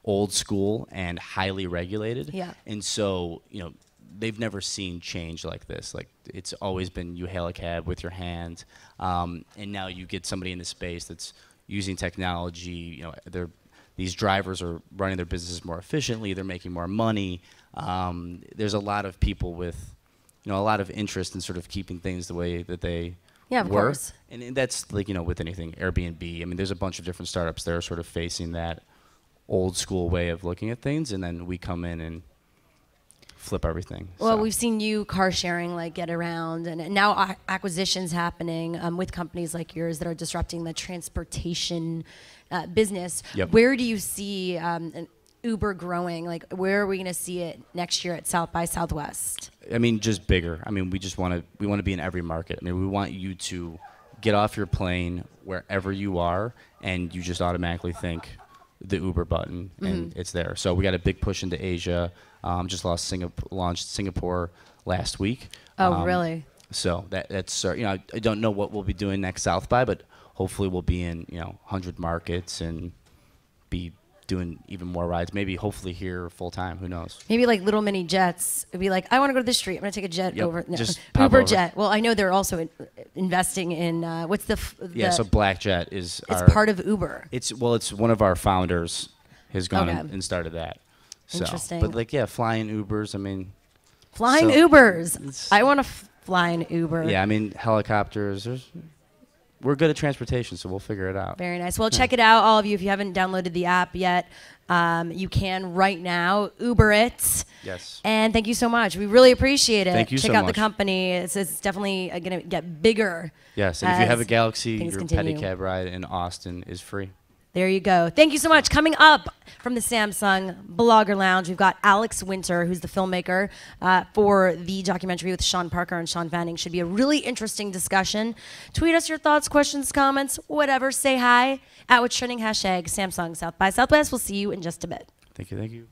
old school and highly regulated. Yeah. And so, they've never seen change like this. It's always been you hail a cab with your hand, and now you get somebody in the space that's using technology. These drivers are running their businesses more efficiently. They're making more money. There's a lot of people with, a lot of interest in sort of keeping things the way that they of were. Course. And that's with anything, Airbnb. I mean, there's a bunch of different startups that are sort of facing that old school way of looking at things, and then we come in and flip everything. Well, we've seen you car sharing get around, and now acquisitions happening with companies like yours that are disrupting the transportation business. Yep. Where do you see an Uber growing? Where are we going to see it next year at South by Southwest? I mean, just bigger. I mean, we want to be in every market. I mean, we want you to get off your plane wherever you are, and you just automatically think the Uber button, and it's there. So we got a big push into Asia. Just launched Singapore last week. Oh, really? So that's I don't know what we'll be doing next South by, but hopefully we'll be in 100 markets and be doing even more rides. Maybe hopefully here full time. Who knows? Maybe like little mini jets. It'd be like, I want to go to this street. I'm gonna take a jet over. No, Just Uber over. jet. Well, I know they're also investing in what's the So Black Jet is part of Uber. It's one of our founders has gone and started that. So, Interesting. But flying Ubers. I mean, flying Ubers. I want to fly an Uber. Yeah, I mean helicopters. We're good at transportation, so we'll figure it out. Very nice. Well, check it out, all of you. If you haven't downloaded the app yet, you can right now. Uber it. Yes. And thank you so much. We really appreciate it. Thank you Check so out much. the company. It's definitely going to get bigger. Yes, and if you have a Galaxy, your continue. pedicab ride in Austin is free. There you go. Thank you so much. Coming up from the Samsung Blogger Lounge, we've got Alex Winter, who's the filmmaker for the documentary with Sean Parker and Sean Fanning. Should be a really interesting discussion. Tweet us your thoughts, questions, comments, whatever. Say hi at what's trending hashtag Samsung South by Southwest. We'll see you in just a bit. Thank you. Thank you.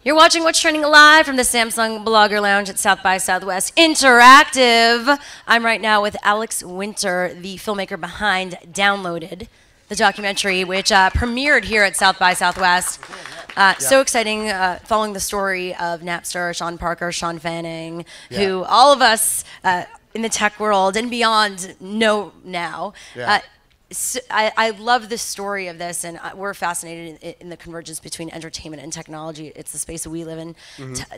You're watching What's Trending live from the Samsung Blogger Lounge at South by Southwest Interactive. I'm right now with Alex Winter, the filmmaker behind Downloaded, the documentary which premiered here at South by Southwest. So exciting, following the story of Napster, Sean Parker, Sean Fanning, who all of us in the tech world and beyond know now. So I love the story of this, and we're fascinated in the convergence between entertainment and technology. It's the space that we live in.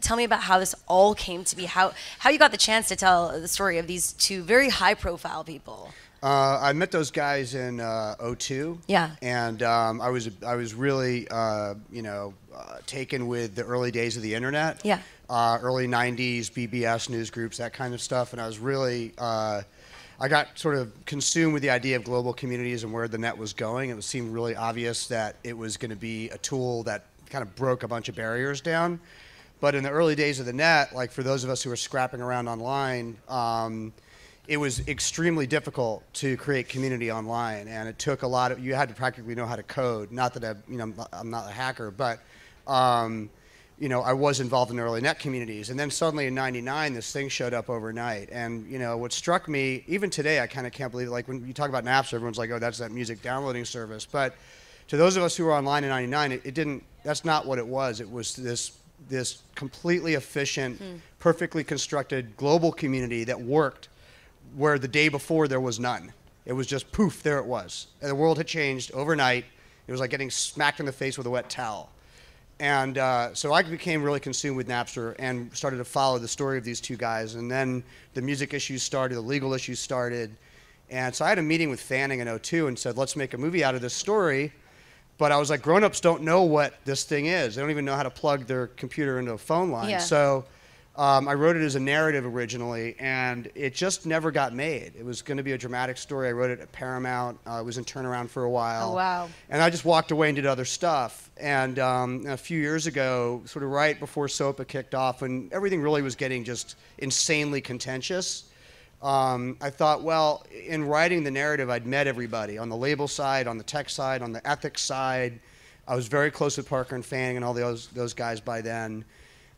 Tell me about how this all came to be, how you got the chance to tell the story of these two very high-profile people. I met those guys in '02. Yeah. And I was really taken with the early days of the internet. Yeah. Early '90s BBS news groups, that kind of stuff, and I was really. I got sort of consumed with the idea of global communities and where the net was going. It seemed really obvious that it was going to be a tool that kind of broke a bunch of barriers down. But in the early days of the net, like for those of us who were scrapping around online, it was extremely difficult to create community online, and it took a lot of. You had to practically know how to code. Not that I'm not a hacker, but I was involved in the early net communities, and then suddenly in '99, this thing showed up overnight. And what struck me, even today, I kind of can't believe it. Like when you talk about Napster, everyone's like, "Oh, that's that music downloading service." But to those of us who were online in '99, it didn't. That's not what it was. It was this completely efficient, perfectly constructed global community that worked, where the day before there was none. It was just poof, there it was, and the world had changed overnight. It was like getting smacked in the face with a wet towel. And so I became really consumed with Napster and started to follow the story of these two guys. And then the music issues started, the legal issues started. And so I had a meeting with Fanning in '02 and said, let's make a movie out of this story. But I was like, grown-ups don't know what this thing is. They don't even know how to plug their computer into a phone line. Yeah. So I wrote it as a narrative originally, and it just never got made. It was going to be a dramatic story. I wrote it at Paramount. I was in turnaround for a while. Oh, wow. And I just walked away and did other stuff. And a few years ago, sort of right before SOPA kicked off, when everything really was getting just insanely contentious, I thought, well, in writing the narrative, I'd met everybody on the label side, on the tech side, on the ethics side. I was very close with Parker and Fanning and all those guys by then.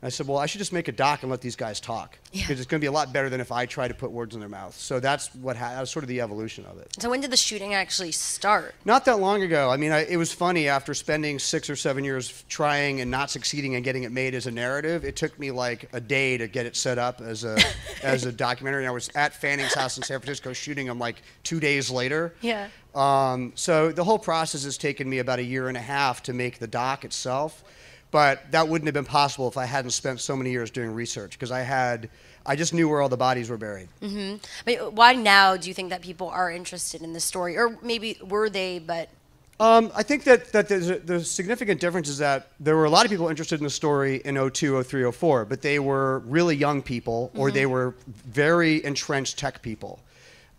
I said, well, I should just make a doc and let these guys talk, because it's going to be a lot better than if I try to put words in their mouth. So that was sort of the evolution of it. So when did the shooting actually start? Not that long ago. I mean, it was funny. After spending 6 or 7 years trying and not succeeding and getting it made as a narrative, it took me like a day to get it set up as a documentary. And I was at Fanning's house in San Francisco shooting them like 2 days later. Yeah. So the whole process has taken me about 1.5 years to make the doc itself. But that wouldn't have been possible if I hadn't spent so many years doing research, because I just knew where all the bodies were buried. But why now do you think that people are interested in this story? Or maybe were they, but... I think that the significant difference is that there were a lot of people interested in the story in '02, '03, '04, but they were really young people, or they were very entrenched tech people.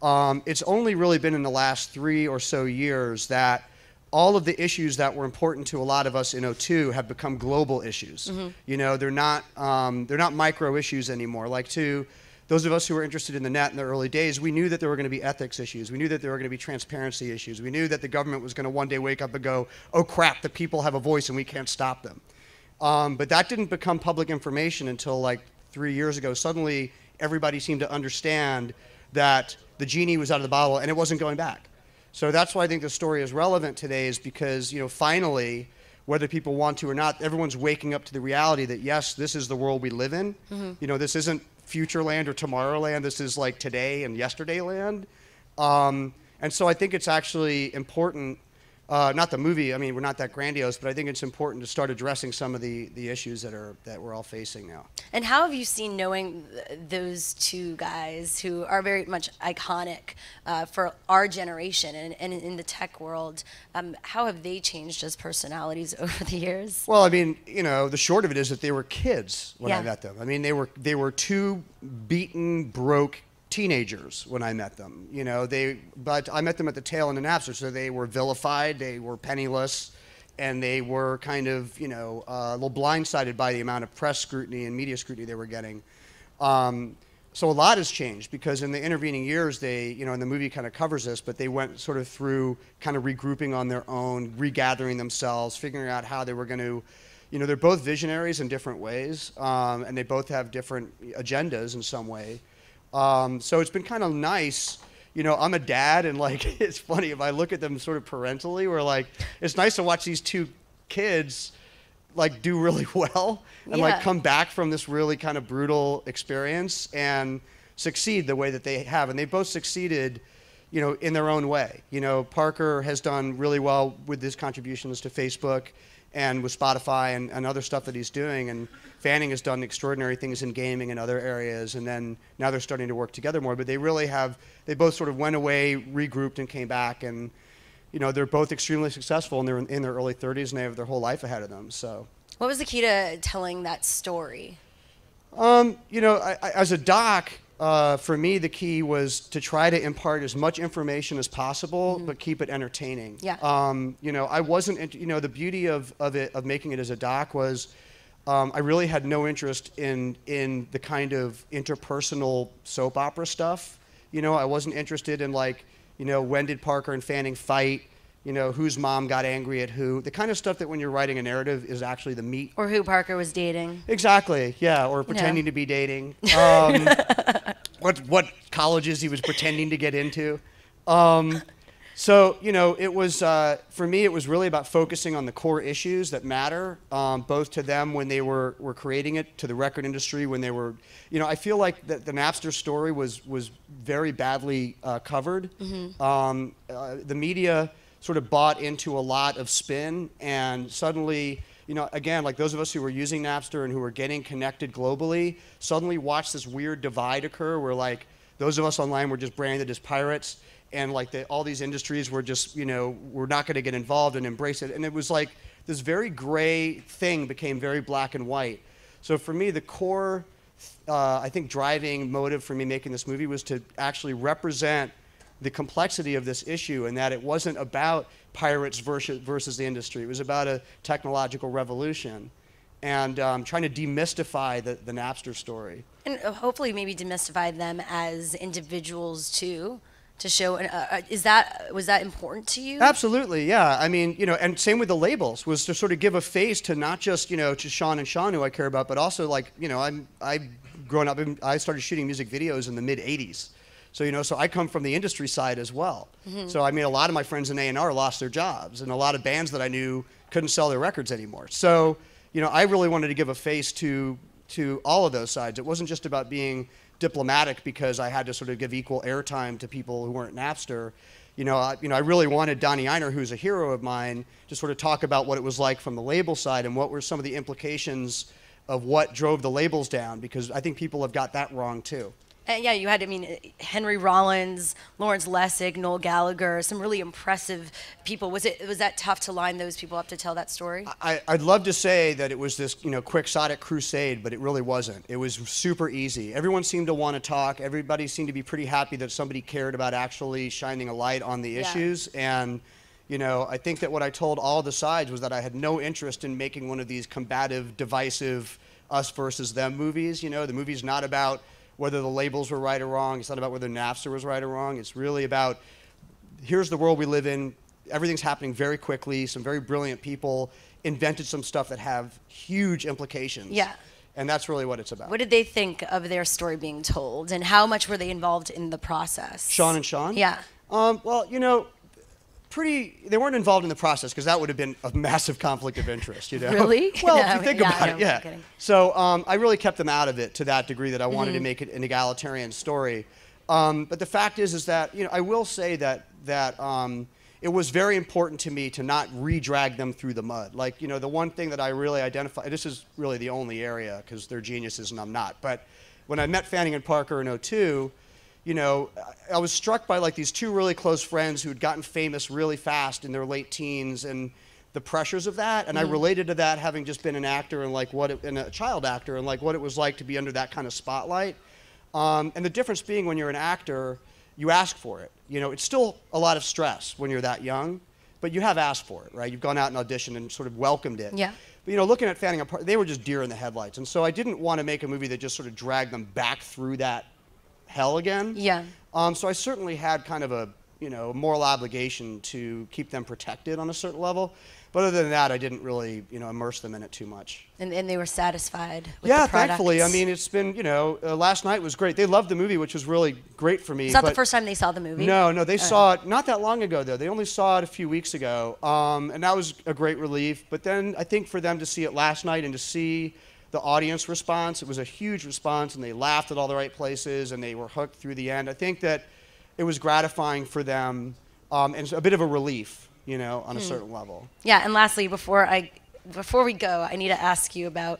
It's only really been in the last 3 or so years that all of the issues that were important to a lot of us in '02 have become global issues. They're not micro issues anymore. Like to those of us who were interested in the net in the early days, we knew that there were going to be ethics issues. We knew that there were going to be transparency issues. We knew that the government was going to one day wake up and go, oh crap, the people have a voice and we can't stop them. But that didn't become public information until like 3 years ago. Suddenly, everybody seemed to understand that the genie was out of the bottle and it wasn't going back. So that's why I think the story is relevant today, is because, finally, whether people want to or not, everyone's waking up to the reality that, yes, this is the world we live in. This isn't future land or tomorrow land. This is like today and yesterday land. And so I think it's actually important, not the movie, I mean, we're not that grandiose, but I think it's important to start addressing some of the issues that we're all facing now. And how have you seen, knowing those two guys who are very much iconic for our generation and in the tech world, how have they changed as personalities over the years? Well, I mean, the short of it is that they were kids when I met them. I mean, they were two beaten, broke teenagers when I met them. But I met them at the tail end of Napster, so they were vilified, they were penniless, and they were kind of, a little blindsided by the amount of press scrutiny and media scrutiny they were getting. So a lot has changed, because in the intervening years, they, and the movie kind of covers this, but they went sort of through kind of regrouping on their own, regathering themselves, figuring out how they were going to, you know, they're both visionaries in different ways, and they both have different agendas in some way. So it's been kind of nice. You know, I'm a dad, and like, it's funny if I look at them sort of parentally, where like, it's nice to watch these two kids like do really well and like come back from this really kind of brutal experience and succeed the way that they have. And they both succeeded, you know, in their own way. You know, Parker has done really well with his contributions to Facebook and with Spotify and other stuff that he's doing. And Fanning has done extraordinary things in gaming and other areas. And then now they're starting to work together more. But they really have, they both sort of went away, regrouped, and came back. And, you know, they're both extremely successful, and they're in their early 30s, and they have their whole life ahead of them. So, what was the key to telling that story? You know, as a doc, for me, the key was to try to impart as much information as possible, but keep it entertaining. Yeah. You know, I wasn't, you know, the beauty of making it as a doc was I really had no interest in the kind of interpersonal soap opera stuff. You know, I wasn't interested in like, you know, when did Parker and Fanning fight? You know, whose mom got angry at who? The kind of stuff that when you're writing a narrative is actually the meat. Or who Parker was dating. Exactly, yeah, or pretending to be dating. What colleges he was pretending to get into. So, you know, it was, for me, it was really about focusing on the core issues that matter, both to them when they were creating it, to the record industry when they were, you know, I feel like the Napster story was very badly covered. The media sort of bought into a lot of spin, and suddenly, you know, again, like those of us who were using Napster and who were getting connected globally, suddenly watched this weird divide occur where like those of us online were just branded as pirates, and like all these industries were just, you know, we're not going to get involved and embrace it. And it was like this very gray thing became very black and white. So for me, the core, I think, driving motive for me making this movie was to actually represent the complexity of this issue, and that it wasn't about pirates versus the industry. It was about a technological revolution, and trying to demystify the Napster story. And hopefully maybe demystify them as individuals too, to show, was that important to you? Absolutely, yeah. I mean, you know, and same with the labels, was to sort of give a face to not just, you know, to Sean and Sean, who I care about, but also like, you know, I've grown up, I started shooting music videos in the mid-'80s. So, you know, so I come from the industry side as well. So, I mean, a lot of my friends in A&R lost their jobs, and a lot of bands that I knew couldn't sell their records anymore. So, you know, I really wanted to give a face to all of those sides. It wasn't just about being diplomatic because I had to sort of give equal airtime to people who weren't Napster. You know, I really wanted Donnie Einer, who's a hero of mine, to sort of talk about what it was like from the label side and what were some of the implications of what drove the labels down, because I think people have got that wrong too. Yeah, you had, I mean, Henry Rollins, Lawrence Lessig, Noel Gallagher, some really impressive people. Was that tough to line those people up to tell that story? I'd love to say that it was this, you know, quixotic crusade, but it really wasn't. It was super easy. Everyone seemed to want to talk. Everybody seemed to be pretty happy that somebody cared about actually shining a light on the issues. And, you know, I think that what I told all the sides was that I had no interest in making one of these combative, divisive, us versus them movies. You know, the movie's not about whether the labels were right or wrong. It's not about whether Napster was right or wrong. It's really about, here's the world we live in. Everything's happening very quickly. Some very brilliant people invented some stuff that have huge implications. Yeah. And that's really what it's about. What did they think of their story being told, and how much were they involved in the process? Sean and Sean? Yeah. Well, you know, they weren't involved in the process, because that would have been a massive conflict of interest, you know? Really? Well, No, if you think yeah, about no, it, yeah. I'm kidding. So I really kept them out of it to that degree that I wanted to make it an egalitarian story. But the fact is that, you know, I will say that it was very important to me to not re-drag them through the mud. Like, you know, the one thing that I really identify, this is really the only area, because they're geniuses and I'm not, but when I met Fanning and Parker in '02, you know, I was struck by like these two really close friends who had gotten famous really fast in their late teens, and the pressures of that. And I related to that, having just been an actor and like and a child actor, and like what it was like to be under that kind of spotlight. And the difference being, when you're an actor, you ask for it. You know, it's still a lot of stress when you're that young, but you have asked for it, right? You've gone out and auditioned and sort of welcomed it. Yeah. But, you know, looking at Fanning and Parker, they were just deer in the headlights. And so I didn't want to make a movie that just sort of dragged them back through that hell again. Yeah. So I certainly had kind of a moral obligation to keep them protected on a certain level. But other than that, I didn't really, immerse them in it too much. And they were satisfied with yeah, the product? Thankfully. I mean, it's been, last night was great. They loved the movie, which was really great for me. It's not the first time they saw the movie? No, they saw it not that long ago, though. They only saw it a few weeks ago, and that was a great relief. But then I think for them to see it last night and to see the audience response, it was a huge response, and they laughed at all the right places, and they were hooked through the end. I think that it was gratifying for them, and a bit of a relief, on a certain level. Yeah, and lastly, before we go, I need to ask you about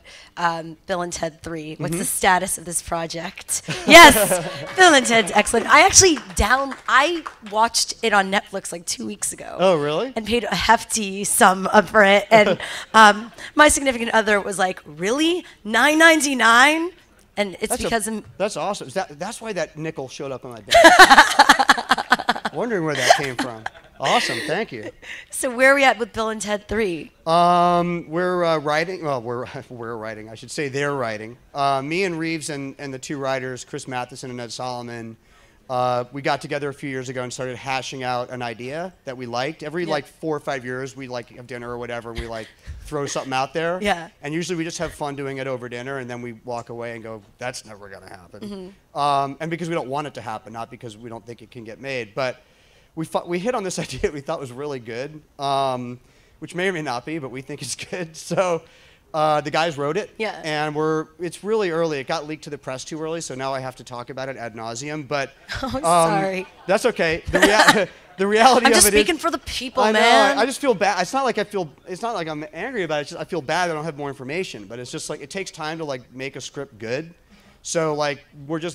Bill and Ted 3. What's the status of this project? Yes, Bill and Ted's excellent. I watched it on Netflix like 2 weeks ago. Oh, really? And paid a hefty sum for it. And my significant other was like, really? $9.99? And it's that's awesome. That's why that nickel showed up on my bank. Wondering where that came from. Awesome, thank you. So where are we at with Bill and Ted 3? We're writing. Well, we're writing. I should say they're writing. Me and Reeves and the two writers, Chris Matheson and Ed Solomon, we got together a few years ago and started hashing out an idea that we liked. Every 4 or 5 years, we have dinner or whatever, and we throw something out there. Yeah. And usually we just have fun doing it over dinner, and then we walk away and go, that's never going to happen. And because we don't want it to happen, not because we don't think it can get made. But we hit on this idea we thought was really good, which may or may not be, but we think it's good. So the guys wrote it, and it's really early. It got leaked to the press too early, so now I have to talk about it ad nauseum. But sorry. That's okay. The reality of it is, I'm just speaking for the people, I know, man. I just feel bad. It's not like I'm angry about it. It's just I feel bad that I don't have more information. But it's just it takes time to make a script good. So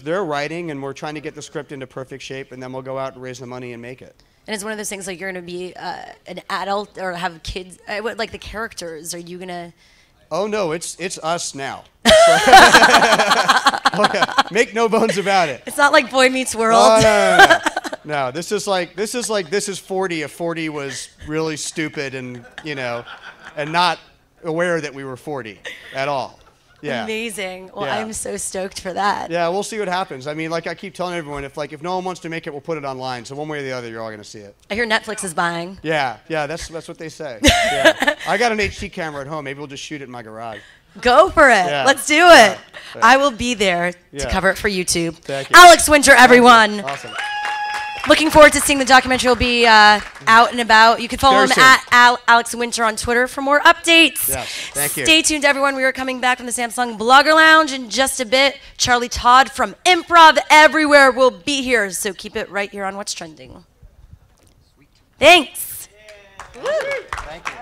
they're writing, and we're trying to get the script into perfect shape, and then we'll go out and raise the money and make it. And it's one of those things you're going to be an adult or have kids, like the characters. Are you going to? Oh no, it's us now. Okay. Make no bones about it. It's not like Boy Meets World. Oh, no. This is 40 if 40 was really stupid and and not aware that we were 40 at all. Yeah. Amazing. Well, I'm so stoked for that. Yeah, we'll see what happens. I mean, I keep telling everyone, if no one wants to make it, we'll put it online. So one way or the other, you're all going to see it. I hear Netflix is buying. Yeah, that's what they say. Yeah. I got an HD camera at home. Maybe we'll just shoot it in my garage. Go for it. Yeah. Let's do it. Yeah. I will be there to cover it for YouTube. Thank you. Alex Winter, everyone. Awesome. Looking forward to seeing the documentary. Will be out and about. You can follow him at Alex Winter on Twitter for more updates. Yes, thank you. Stay tuned, everyone. We are coming back from the Samsung Blogger Lounge in just a bit. Charlie Todd from Improv Everywhere will be here, so keep it right here on What's Trending. Thanks. Yeah. Thank you.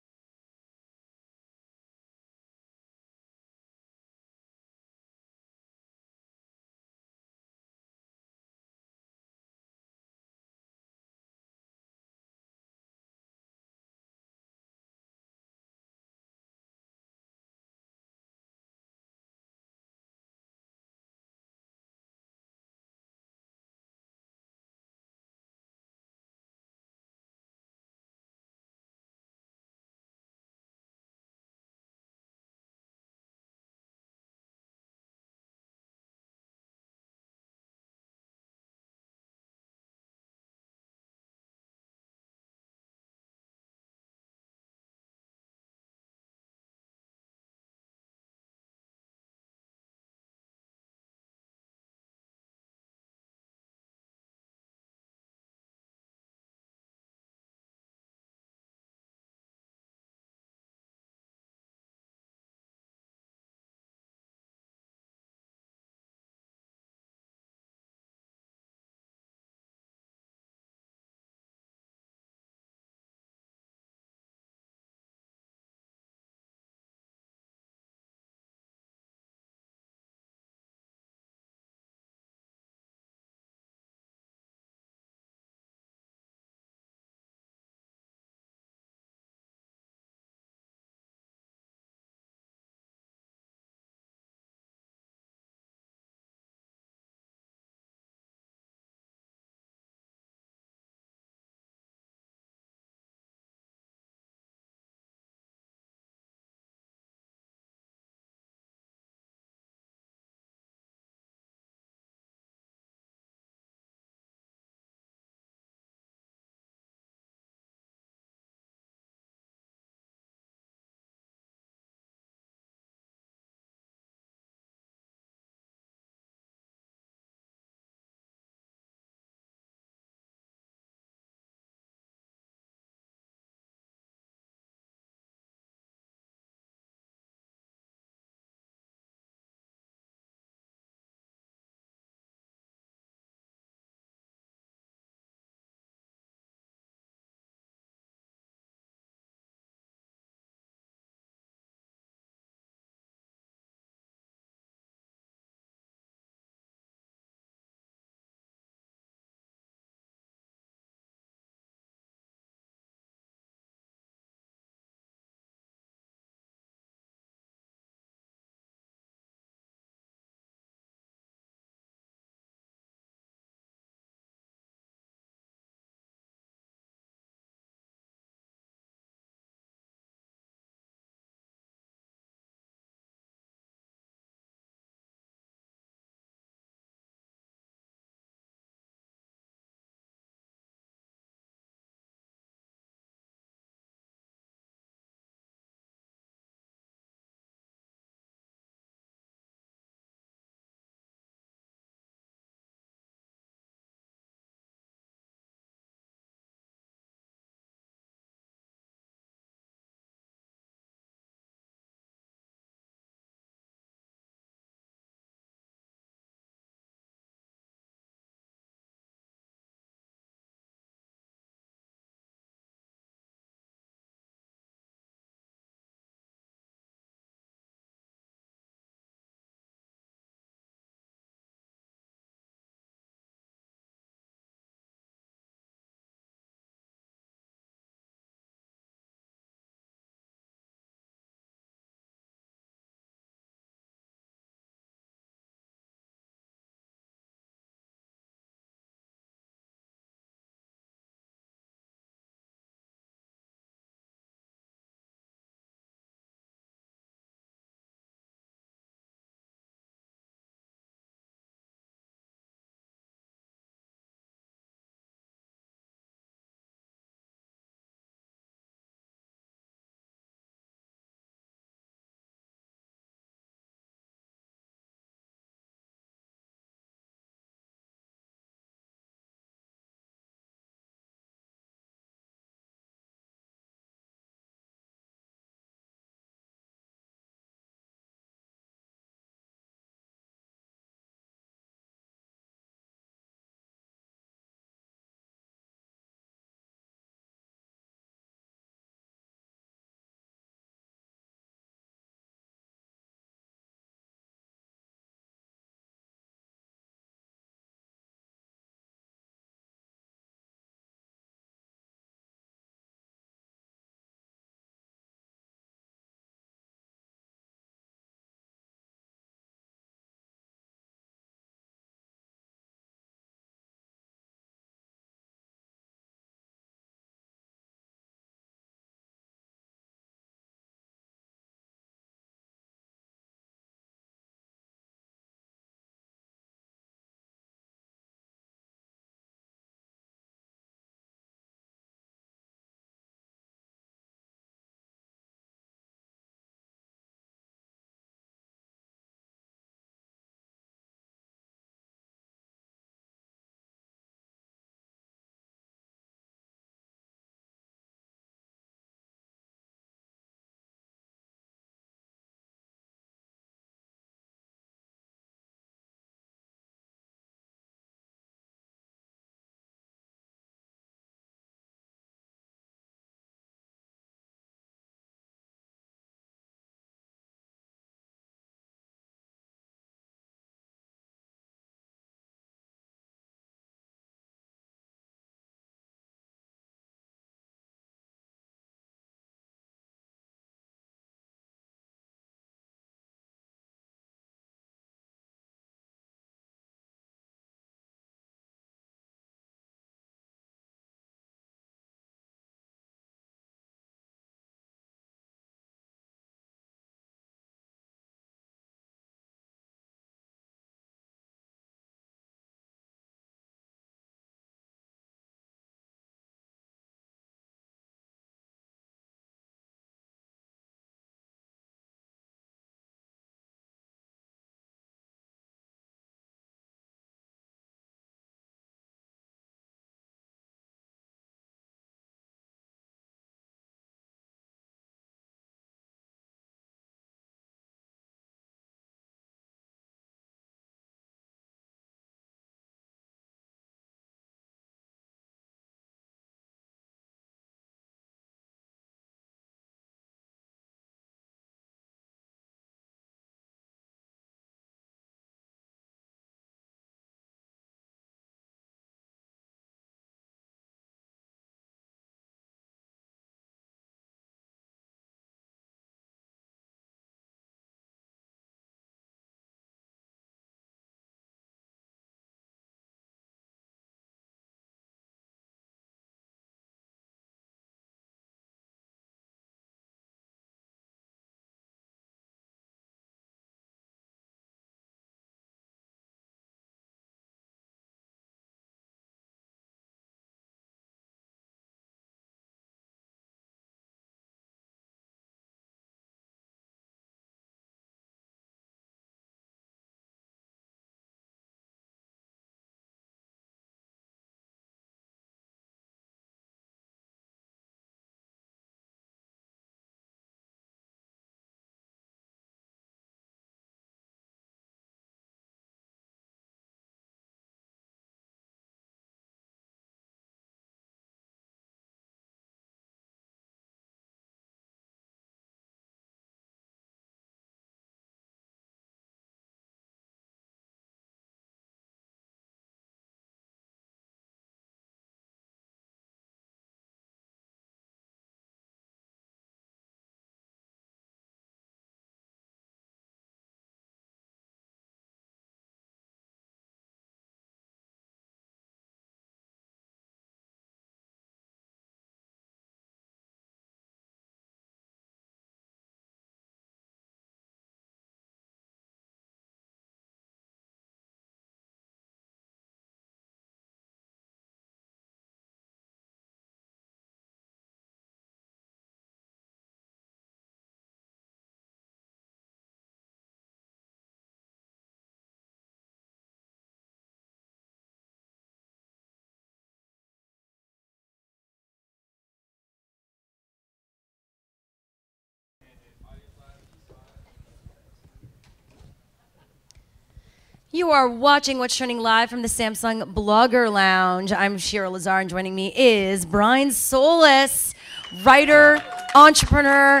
You are watching What's Trending live from the Samsung Blogger Lounge. I'm Shira Lazar, and joining me is Brian Solis, writer, entrepreneur,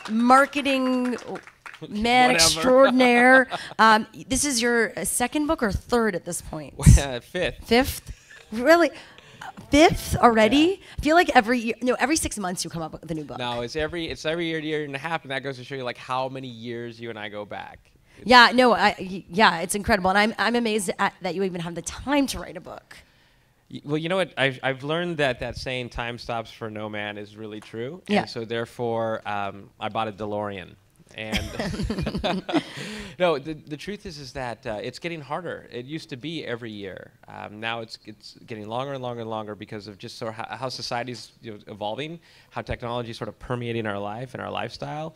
marketing man extraordinaire. This is your second book or third at this point? Fifth. Fifth? Really? Fifth already? Yeah. I feel like every 6 months you come up with a new book. No, it's every year and a half, and that goes to show you like how many years you and I go back. Yeah, no, it's incredible, and I'm amazed that you even have the time to write a book. Well, you know what? I've learned that saying "time stops for no man" is really true. Yeah. And so therefore, I bought a DeLorean. And no, the truth is that it's getting harder. It used to be every year. Now it's getting longer and longer and longer because of just sort of how society's evolving, how technology is sort of permeating our life and our lifestyle.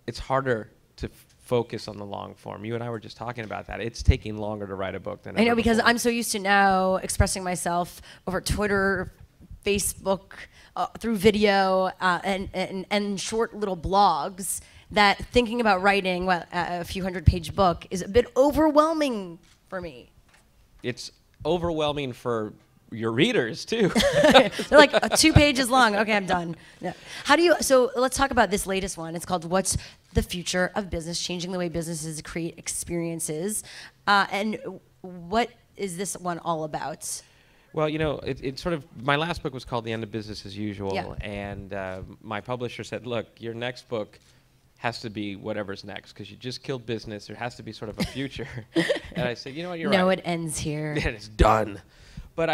It's harder to focus on the long form. You and I were just talking about that. It's taking longer to write a book than I know, because before. I'm so used to now expressing myself over Twitter, Facebook, through video, and short little blogs, that thinking about writing a few 100-page book is a bit overwhelming for me. It's overwhelming for your readers too. They're like 2 pages long. Okay, I'm done. Yeah. So let's talk about this latest one. It's called "What's the Future of Business? Changing the Way Businesses Create Experiences." And what is this one all about? Well, it's sort of, my last book was called "The End of Business as Usual." Yeah. And my publisher said, look, your next book has to be whatever's next, because you just killed business. There has to be sort of a future. And I said, you know what, you're right. No, it ends here. And it's done. But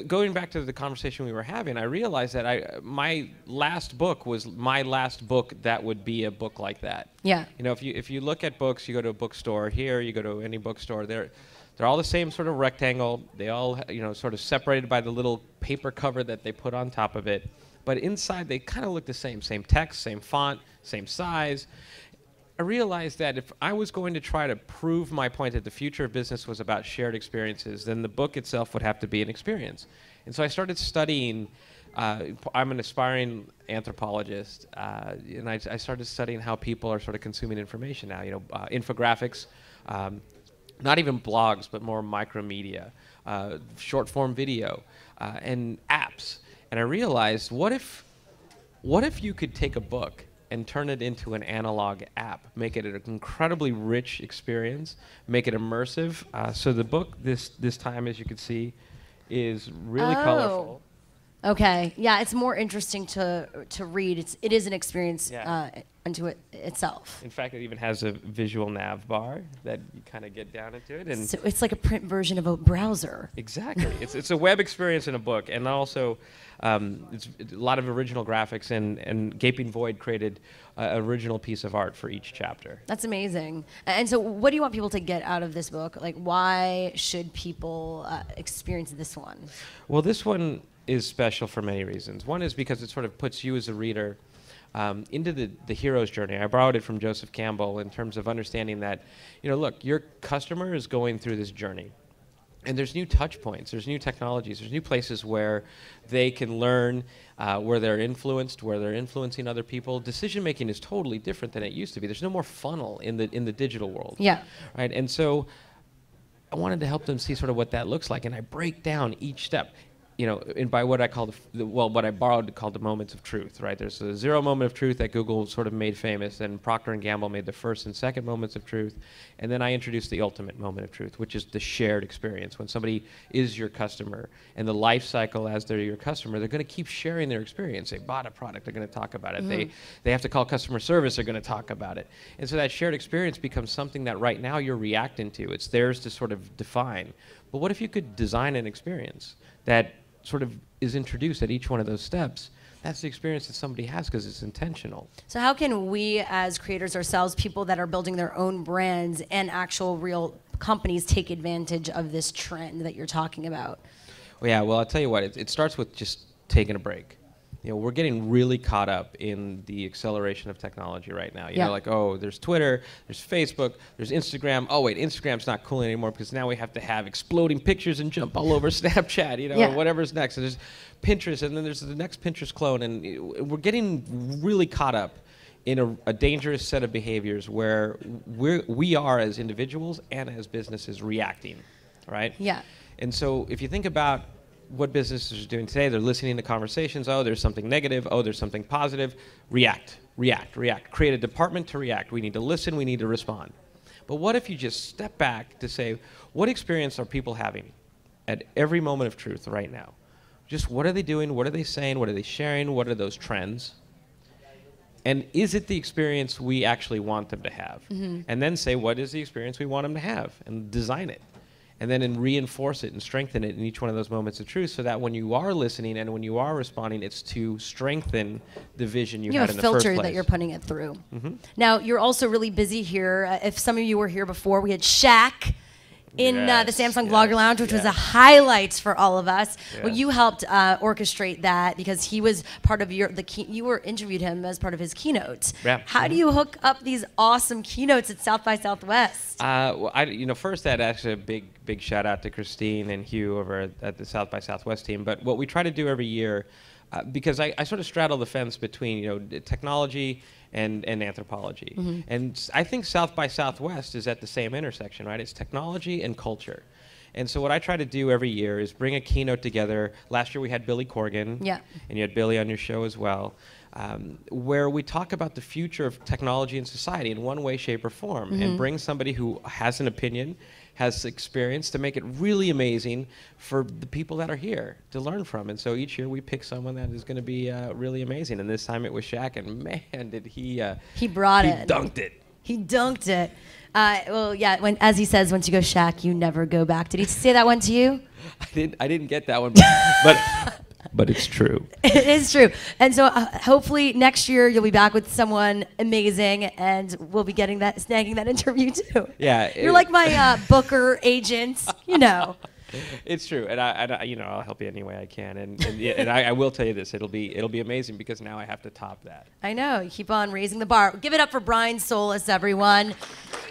going back to the conversation we were having, I realized that my last book was my last book that would be a book like that. Yeah. If you look at books, you go to a bookstore here, you go to any bookstore, they're all the same sort of rectangle. They all, sort of separated by the little paper cover that they put on top of it. But inside, they kind of look the same. Same text, same font, same size. I realized that if I was going to try to prove my point that the future of business was about shared experiences, then the book itself would have to be an experience. And so I started studying. I'm an aspiring anthropologist, and I started studying how people are sort of consuming information now. Infographics, not even blogs, but more micromedia, short-form video, and apps. And I realized, what if you could take a book and turn it into an analog app, make it an incredibly rich experience, make it immersive. So the book this time, as you can see, is really colorful. Okay, yeah, it's more interesting to read. It is an experience unto itself. In fact, it even has a visual nav bar that you kind of get down into it, and so it's like a print version of a browser. Exactly, it's a web experience in a book, and also it's a lot of original graphics, and Gaping Void created an original piece of art for each chapter. That's amazing. And so, what do you want people to get out of this book? Like, why should people experience this one? Well, this one is special for many reasons. One is because it sort of puts you as a reader into the hero's journey. I borrowed it from Joseph Campbell in terms of understanding that, look, your customer is going through this journey. And there's new touch points, there's new technologies, there's new places where they can learn, where they're influenced, where they're influencing other people. Decision making is totally different than it used to be. There's no more funnel in the digital world. Yeah. Right. And so I wanted to help them see sort of what that looks like, and I break down each step. And by what I call what I borrowed called the moments of truth, right? There's a 0 moment of truth that Google sort of made famous, and Procter & Gamble made the first and second moments of truth. And then I introduced the ultimate moment of truth, which is the shared experience. When somebody is your customer, and the life cycle as they're your customer, they're going to keep sharing their experience. They bought a product, they're going to talk about it. Mm-hmm. They have to call customer service, they're going to talk about it. And so that shared experience becomes something that right now you're reacting to. It's theirs to sort of define. But what if you could design an experience that sort of is introduced at each one of those steps? That's the experience that somebody has because it's intentional. So how can we as creators ourselves, people that are building their own brands and actual real companies, take advantage of this trend that you're talking about? Well, I'll tell you what, it starts with just taking a break. We're getting really caught up in the acceleration of technology right now. You know, like, oh, there's Twitter, there's Facebook, there's Instagram. Oh, wait, Instagram's not cool anymore because now we have to have exploding pictures and jump all over Snapchat, or whatever's next. And there's Pinterest, and then there's the next Pinterest clone. And we're getting really caught up in a dangerous set of behaviors where we are as individuals and as businesses reacting, right? Yeah. And so if you think about what businesses are doing today, they're listening to conversations. Oh, there's something negative. Oh, there's something positive. React, react, react. Create a department to react. We need to listen. We need to respond. But what if you just step back to say, what experience are people having at every moment of truth right now? Just what are they doing? What are they saying? What are they sharing? What are those trends? And is it the experience we actually want them to have? Mm-hmm. And then say, what is the experience we want them to have? And design it. And then reinforce it and strengthen it in each one of those moments of truth so that when you are listening and when you are responding, it's to strengthen the vision you had in the first place. You have a filter that you're putting it through. Mm-hmm. Now, you're also really busy here. If some of you were here before, we had Shaq in the Samsung Blogger Lounge, which was a highlight for all of us. Well, you helped orchestrate that because he was part of you interviewed him as part of his keynote. Yeah. How do you hook up these awesome keynotes at South by Southwest? Well, first I'd actually a big shout out to Christine and Hugh over at the South by Southwest team. But what we try to do every year, because I sort of straddle the fence between technology and anthropology. Mm-hmm. And I think South by Southwest is at the same intersection, right? It's technology and culture. And so what I try to do every year is bring a keynote together. Last year we had Billy Corgan, and you had Billy on your show as well, where we talk about the future of technology and society in one way, shape, or form, and bring somebody who has an opinion, has experience to make it really amazing for the people that are here to learn from. And so each year we pick someone that is going to be really amazing. And this time it was Shaq, and man, did he brought it. He dunked it. He dunked it. Well, yeah, as he says, once you go Shaq, you never go back. Did he say that one to you? I didn't get that one, but it's true. It is true. And so hopefully next year you'll be back with someone amazing, and we'll be snagging that interview too. Yeah. You're like my booker agent, It's true, and I'll help you any way I can, and I will tell you this: it'll be amazing because now I have to top that. I know. You keep on raising the bar. Give it up for Brian Solis, everyone.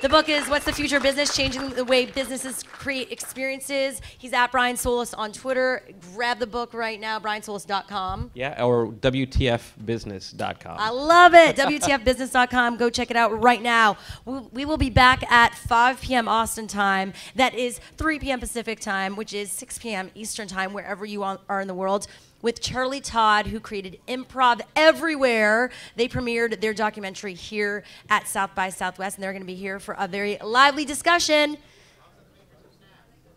The book is What's the Future of Business? Changing the Way Businesses Create Experiences. He's at Brian Solis on Twitter. Grab the book right now, briansolis.com. Yeah, or WTFbusiness.com. I love it. WTFbusiness.com. Go check it out right now. We will be back at 5 p.m. Austin time. That is 3 p.m. Pacific time, which is 6 p.m. Eastern time, wherever you are in the world, with Charlie Todd, who created Improv Everywhere. They premiered their documentary here at South by Southwest, and they're going to be here for a very lively discussion.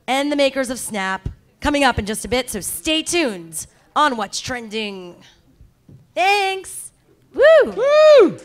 And the makers of Snap coming up in just a bit, so stay tuned on What's Trending. Thanks. Woo! Woo!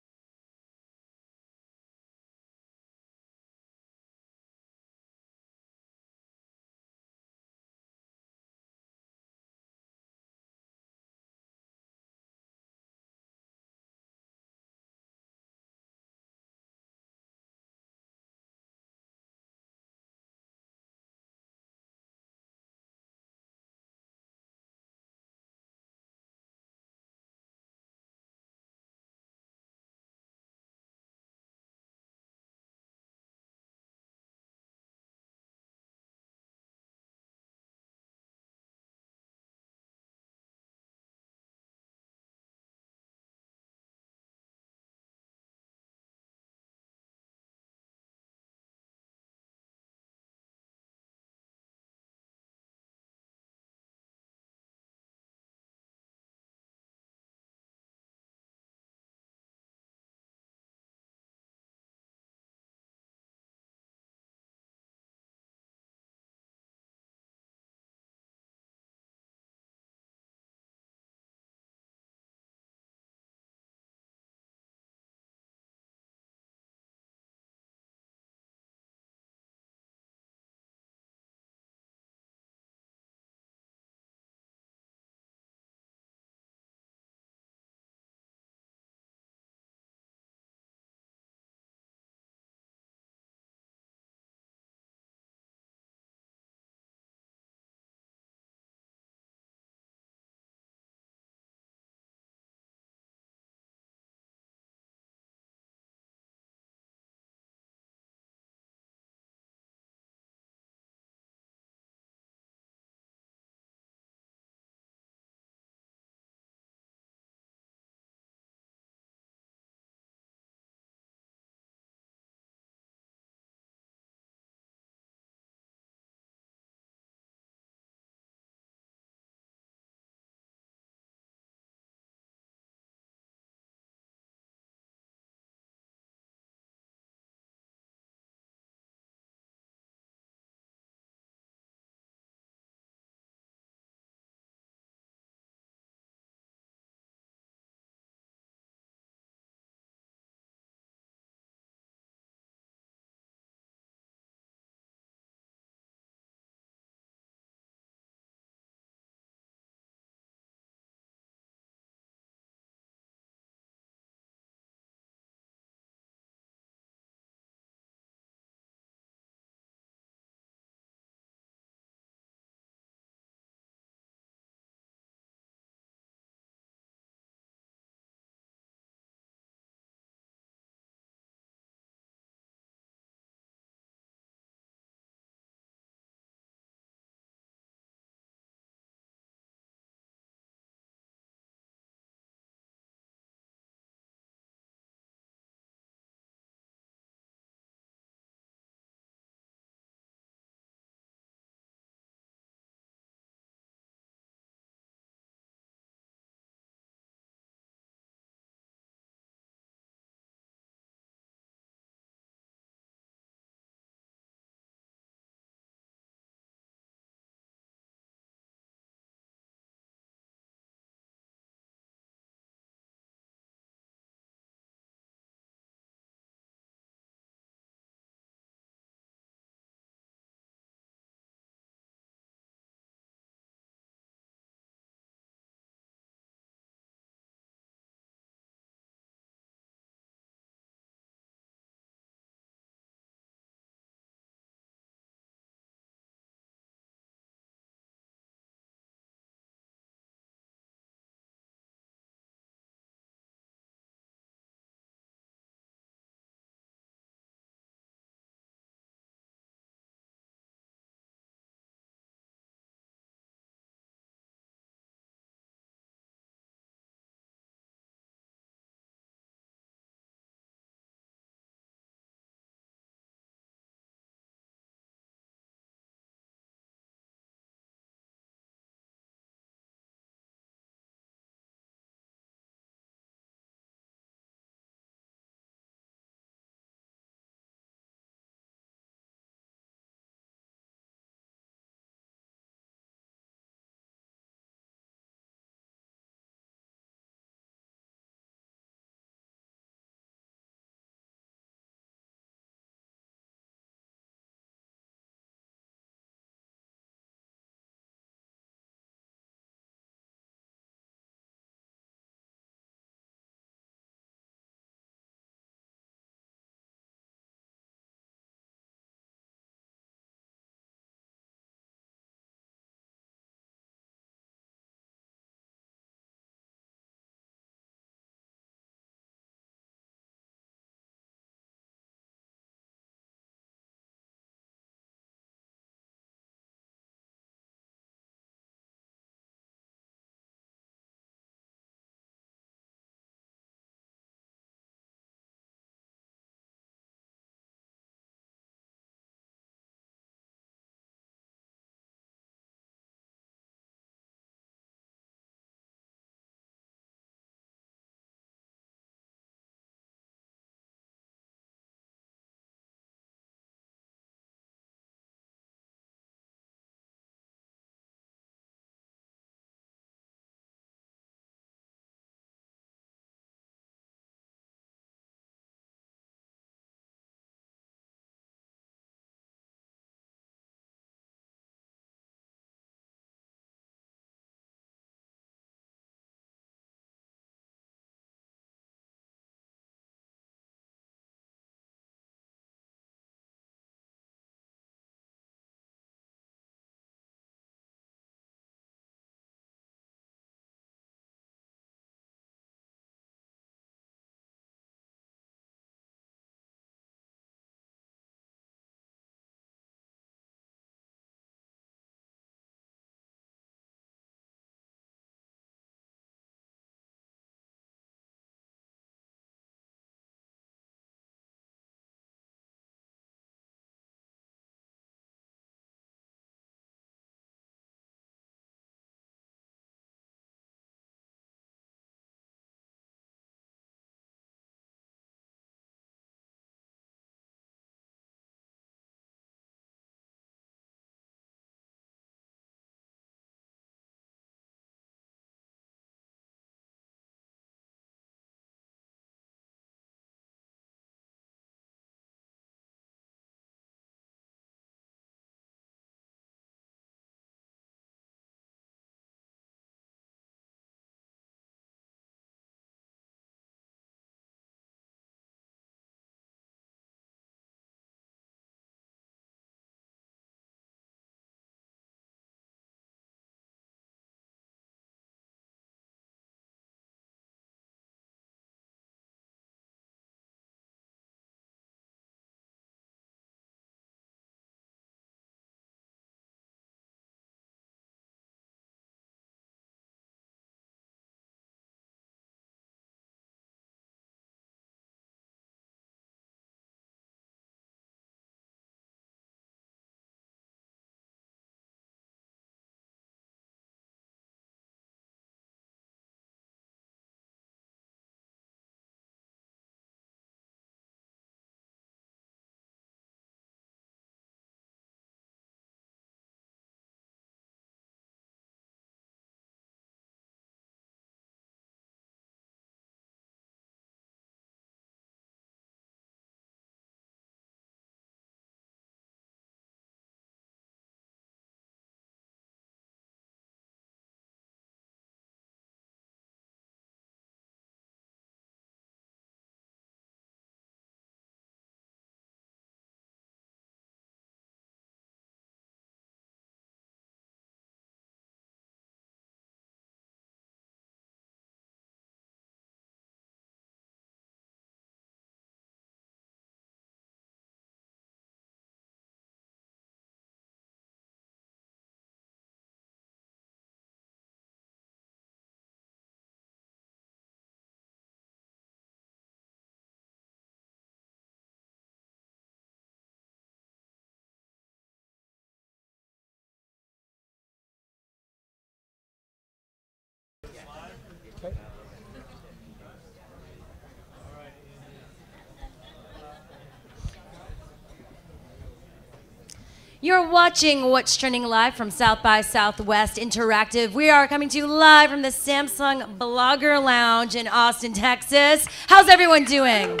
You're watching What's Trending live from South by Southwest Interactive. We are coming to you live from the Samsung Blogger Lounge in Austin, Texas. How's everyone doing?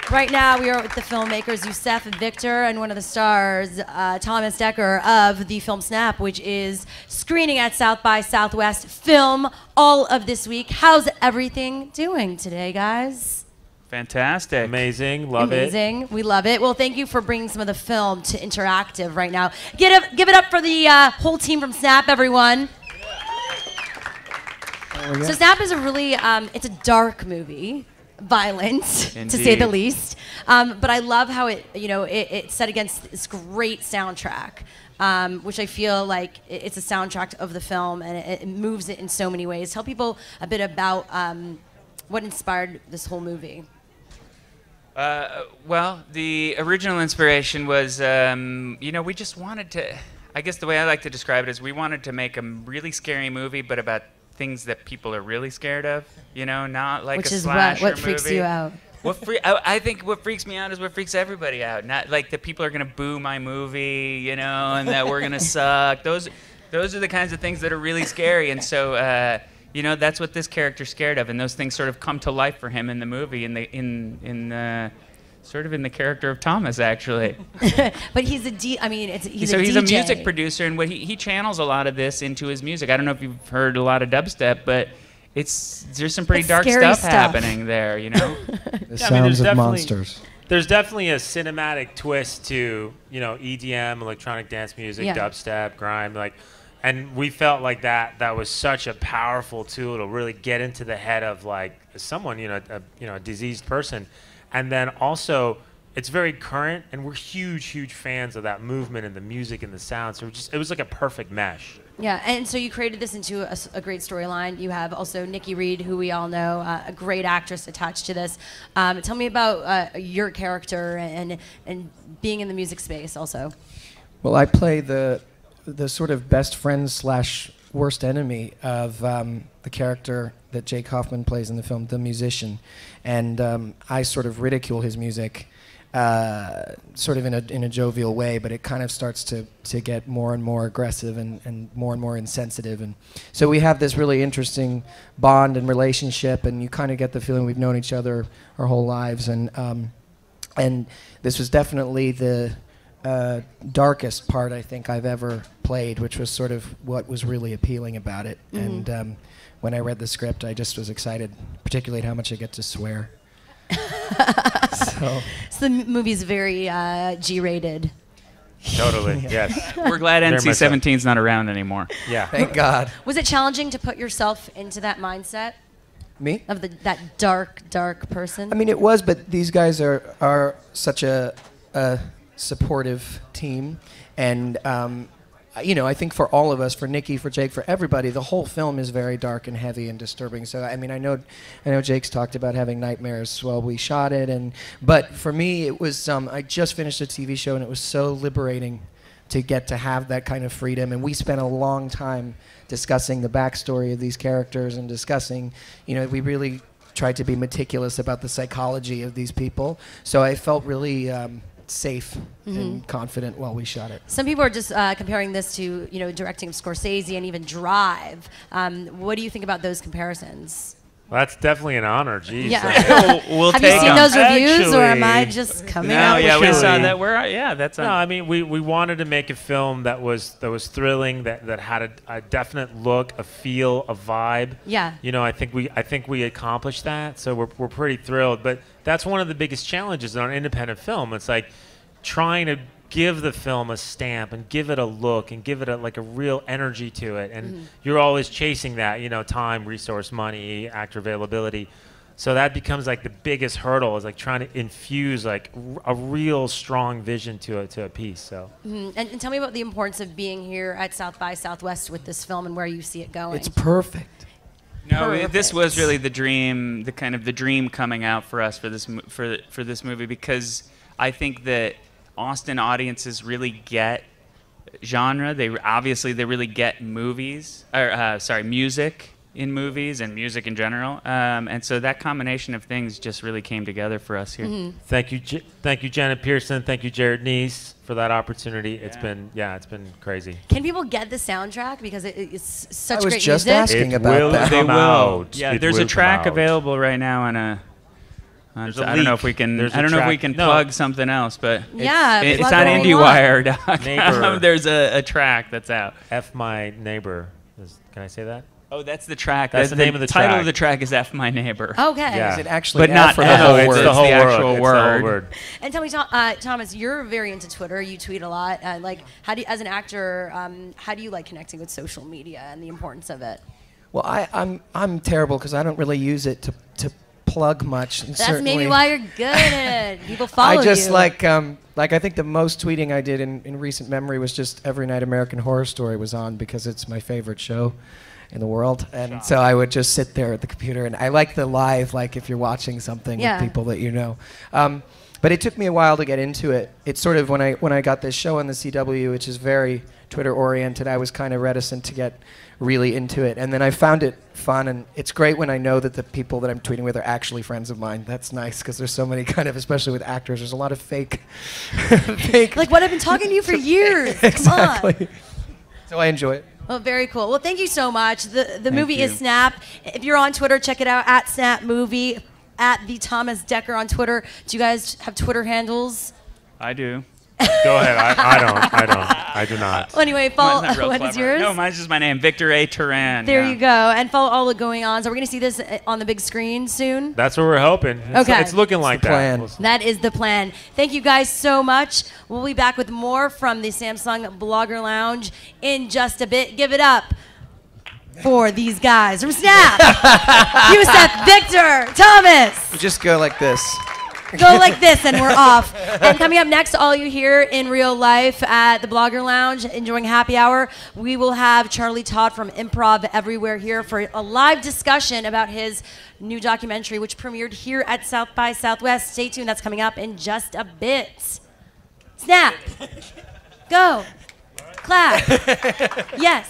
Right now, we are with the filmmakers Youssef and Victor and one of the stars, Thomas Decker of the film Snap, which is screening at South by Southwest Film all of this week. How's everything doing today, guys? Fantastic. Amazing. Love Amazing. We love it. Well, thank you for bringing some of the film to interactive right now. Give it up for the whole team from Snap, everyone. So Snap is a really, it's a dark movie. Violent, to say the least. But I love how it's set against this great soundtrack, which I feel like it's a soundtrack of the film, and it moves it in so many ways. Tell people a bit about what inspired this whole movie. Well, the original inspiration was, we just wanted to, I guess the way I like to describe it is we wanted to make a really scary movie, but about things that people are really scared of, not like a slasher movie. What freaks you out? I think what freaks me out is what freaks everybody out. Not like that people are going to boo my movie, and that we're going to suck. Those are the kinds of things that are really scary. And so, that's what this character's scared of. And those things sort of come to life for him in the movie, sort of in the character of Thomas, actually. But he's a he's a he's DJ. a music producer, and he channels a lot of this into his music. I don't know if you've heard a lot of dubstep, but there's some pretty dark stuff happening there, The sounds of monsters. There's definitely a cinematic twist to, EDM, electronic dance music, dubstep, grime, and we felt like that was such a powerful tool to really get into the head of someone, a diseased person. And then also, it's very current, and we're huge fans of that movement and the music and the sound. So it was like a perfect mesh. Yeah, and so you created this into a great storyline. You have also Nikki Reed, who we all know, a great actress attached to this. Tell me about your character and being in the music space also. Well, I play the sort of best friend / worst enemy of the character that Jake Hoffman plays in the film, the musician. And I sort of ridicule his music sort of in a jovial way, but it kind of starts to get more and more aggressive and more insensitive. And so we have this really interesting bond and relationship, and you kind of get the feeling we've known each other our whole lives. And this was definitely the darkest part I think I've ever played, which was sort of what was really appealing about it. Mm-hmm. And when I read the script, I just was excited, particularly at how much I get to swear. So the movie's very G-rated. Totally, yes. We're glad NC-17's not around anymore. Yeah. Thank God. Was it challenging to put yourself into that mindset? Me? Of that dark person? I mean, it was, but these guys are such a supportive team, and I think for all of us, for Nikki, for Jake, for everybody, the whole film is very dark and heavy and disturbing. So I mean, I know Jake's talked about having nightmares while we shot it, but for me, it was I just finished a TV show, and it was so liberating to get to have that kind of freedom. And we spent a long time discussing the backstory of these characters and discussing, we really tried to be meticulous about the psychology of these people. So I felt really safe and confident while we shot it. Some people are just comparing this to directing of Scorsese and even Drive. What do you think about those comparisons? Well, that's definitely an honor. Jeez. Yeah. We'll Have take you seen them. those reviews, Actually, or am I just coming out? No, yeah, we saw that. That's no. I mean, we wanted to make a film that was thrilling, that had a definite look, a feel, a vibe. Yeah. I think we accomplished that. So we're pretty thrilled. But that's one of the biggest challenges on independent film. It's like trying to give the film a stamp and give it a look and give it a real energy to it, and you're always chasing that, time, resource, money, actor availability. So that becomes the biggest hurdle, is trying to infuse a real strong vision to a piece. So and tell me about the importance of being here at South by Southwest with this film and where you see it going. It's perfect. No, this was really the dream, the dream coming out for us for this movie, because I think that Austin audiences really get genre. They really get music, in movies and music in general. And so that combination of things just really came together for us here. Mm-hmm. Thank you, Janet Pearson. Thank you, Jared Neese, for that opportunity. It's been crazy. Can people get the soundtrack because it's such I was great just music? asking about that. They will. Out. Yeah, It there's will a track come out. available right now on a. I don't know if we can. There's a I don't know if we track- can no. plug something else, but Yeah, it's plug on what you want. IndieWire.com. Neighbor. There's a track that's out. F My Neighbor. Can I say that? Oh, that's the track. That's the name of the title track. of the track is "F My Neighbor." Okay. Yeah. Is it actually But F not or F, the whole it's word? the actual It's the word. whole word. And tell me, Thomas, you're very into Twitter. You tweet a lot. Like, how do you, as an actor, how do you like connecting with social media and the importance of it? Well, I'm terrible because I don't really use it to plug much. And That's maybe why you're good at it. People follow you. I just like I think the most tweeting I did in recent memory was just every night American Horror Story was on because it's my favorite show in the world, and so I would just sit there at the computer, and I like the live, like if you're watching something with people that you know. But it took me a while to get into it. It's sort of when I got this show on the CW, which is very Twitter oriented, I was kind of reticent to get really into it, and then I found it fun, and it's great when I know that the people that I'm tweeting with are actually friends of mine. That's nice because there's so many kind of, especially with actors, there's a lot of fake. Like what I've been talking to you for years. Exactly. Come on. So I enjoy it. Well, very cool. Well, thank you so much. The movie you. is Snap. If you're on Twitter, check it out at Snap Movie, at the Thomas Decker on Twitter. Do you guys have Twitter handles? I do. Go ahead. I do not. Well, anyway, follow. Mine's not real What is clever. yours? No, mine's just my name, Victor A. Turan. There yeah. you go. And follow all the going-ons. Are we going to see this on the big screen soon? That's what we're hoping. Okay. It's looking like the that. plan. We'll see. That is the plan. Thank you guys so much. We'll be back with more from the Samsung Blogger Lounge in just a bit. Give it up for these guys from Snap. Yusef, Victor, Thomas. You just go like this. Go like this and we're off. And coming up next, all you hear in real life at the Blogger Lounge, enjoying happy hour, we will have Charlie Todd from Improv Everywhere here for a live discussion about his new documentary, which premiered here at South by Southwest. Stay tuned, that's coming up in just a bit. Snap. Go. Clap. Yes.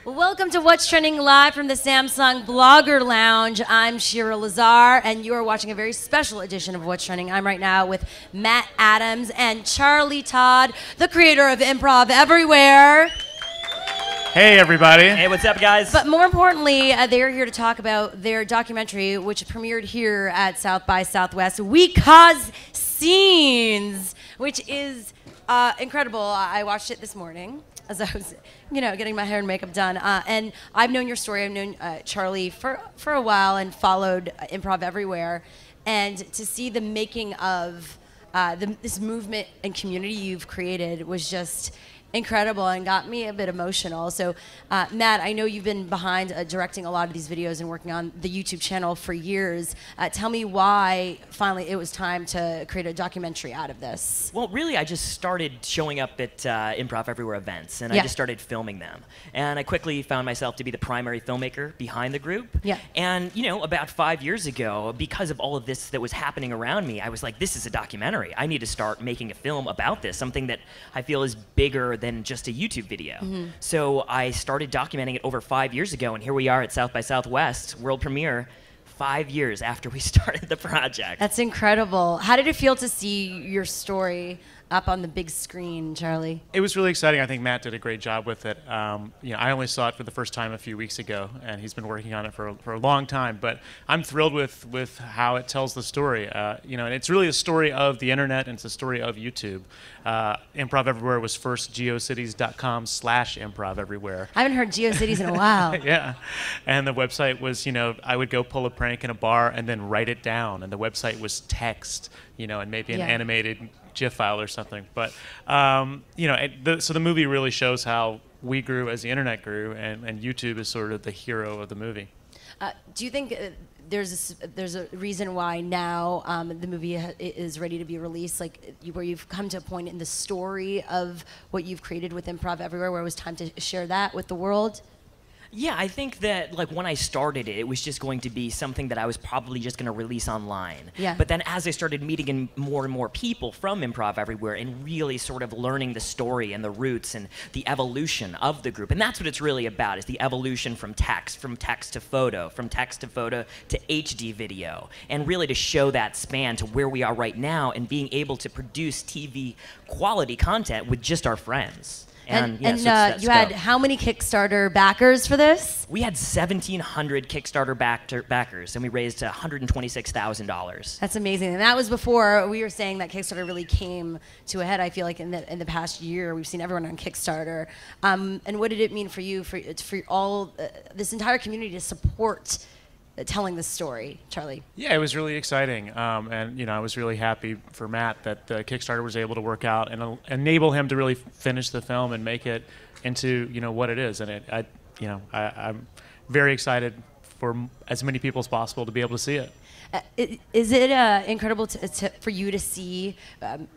Welcome to What's Trending live from the Samsung Blogger Lounge. I'm Shira Lazar, and you are watching a very special edition of What's Trending. I'm right now with Matt Adams and Charlie Todd, the creator of Improv Everywhere. Hey, everybody. Hey, what's up, guys? But more importantly, they are here to talk about their documentary, which premiered here at South by Southwest, We Cause Scenes, which is incredible. I watched it this morning as I was, getting my hair and makeup done. And I've known your story. I've known Charlie for a while and followed Improv Everywhere. And to see the making of this movement and community you've created was just incredible and got me a bit emotional. So, Matt, I know you've been behind directing a lot of these videos and working on the YouTube channel for years. Tell me why finally it was time to create a documentary out of this. Well, really, I just started showing up at Improv Everywhere events, and I just started filming them. And I quickly found myself to be the primary filmmaker behind the group. Yeah. And, about 5 years ago, because of all of this that was happening around me, I was like, this is a documentary. I need to start making a film about this, something that I feel is bigger than just a YouTube video. So I started documenting it over 5 years ago, and here we are at South by Southwest, world premiere, 5 years after we started the project. That's incredible. How did it feel to see your story up on the big screen, Charlie? It was really exciting. I think Matt did a great job with it. I only saw it for the first time a few weeks ago, and he's been working on it for a long time. But I'm thrilled with how it tells the story. And it's really a story of the internet, and it's a story of YouTube. Improv Everywhere was first geocities.com/Improv Everywhere. I haven't heard GeoCities in a while. Yeah, and the website was, I would go pull a prank in a bar and then write it down, and the website was text, and maybe an animated GIF file or something. But so the movie really shows how we grew as the internet grew, and YouTube is sort of the hero of the movie. Do you think there's a reason why now the movie is ready to be released, where you've come to a point in the story of what you've created with Improv Everywhere where it was time to share that with the world? Yeah, I think that when I started it, it was just going to be something that I was probably just going to release online. Yeah. But then as I started meeting more and more people from Improv Everywhere and really sort of learning the story and the roots and the evolution of the group, and that's what it's really about, is the evolution from text to photo, from text to photo to HD video, and really to show that span to where we are right now and being able to produce TV quality content with just our friends. And you had how many Kickstarter backers for this? We had 1,700 Kickstarter backers, and we raised $126,000. That's amazing. And that was before we were saying that Kickstarter really came to a head. I feel like in the past year, we've seen everyone on Kickstarter. And what did it mean for you, for all this entire community to support telling this story, Charlie? Yeah, it was really exciting, and I was really happy for Matt that the Kickstarter was able to work out and enable him to really finish the film and make it into what it is. And I'm very excited for as many people as possible to be able to see it. Is it incredible for you to see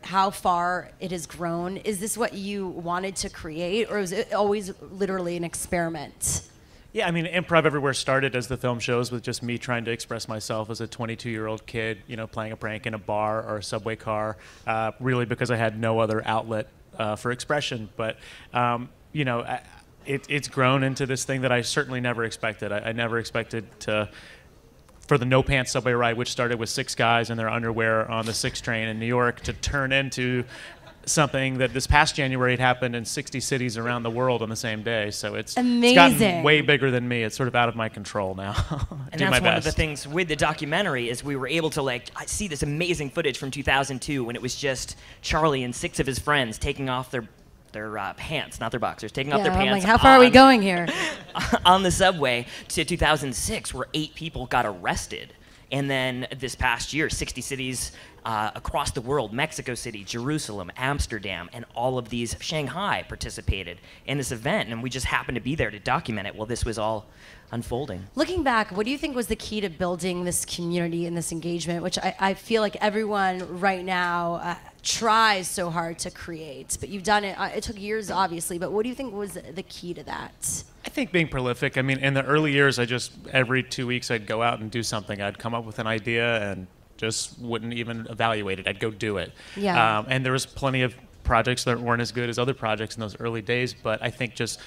how far it has grown? Is this what you wanted to create, or was it always literally an experiment? Yeah, I mean, Improv Everywhere started as the film shows with just me trying to express myself as a 22-year-old kid, playing a prank in a bar or a subway car, really because I had no other outlet for expression. But, it's grown into this thing that I certainly never expected. I never expected for the No Pants subway ride, which started with 6 guys in their underwear on the 6 train in New York, to turn into something that this past January had happened in 60 cities around the world on the same day. So it's gotten way bigger than me. It's sort of out of my control now. And that's one of the things with the documentary is we were able to see this amazing footage from 2002 when it was just Charlie and 6 of his friends taking off their pants, not their boxers, taking off their pants. I'm like, how far are we going here? On the subway, to 2006 where 8 people got arrested. And then this past year, 60 cities across the world, Mexico City, Jerusalem, Amsterdam, and all of these, Shanghai, participated in this event. And we just happened to be there to document it while this was all unfolding. Looking back, what do you think was the key to building this community and this engagement, which I feel like everyone right now tries so hard to create? But you've done it. It took years, obviously. But what do you think was the key to that? I think being prolific. I mean, in the early years, every 2 weeks I'd go out and do something. I'd come up with an idea and just wouldn't even evaluate it. I'd go do it. Yeah. And there was plenty of projects that weren't as good as other projects in those early days, but I think just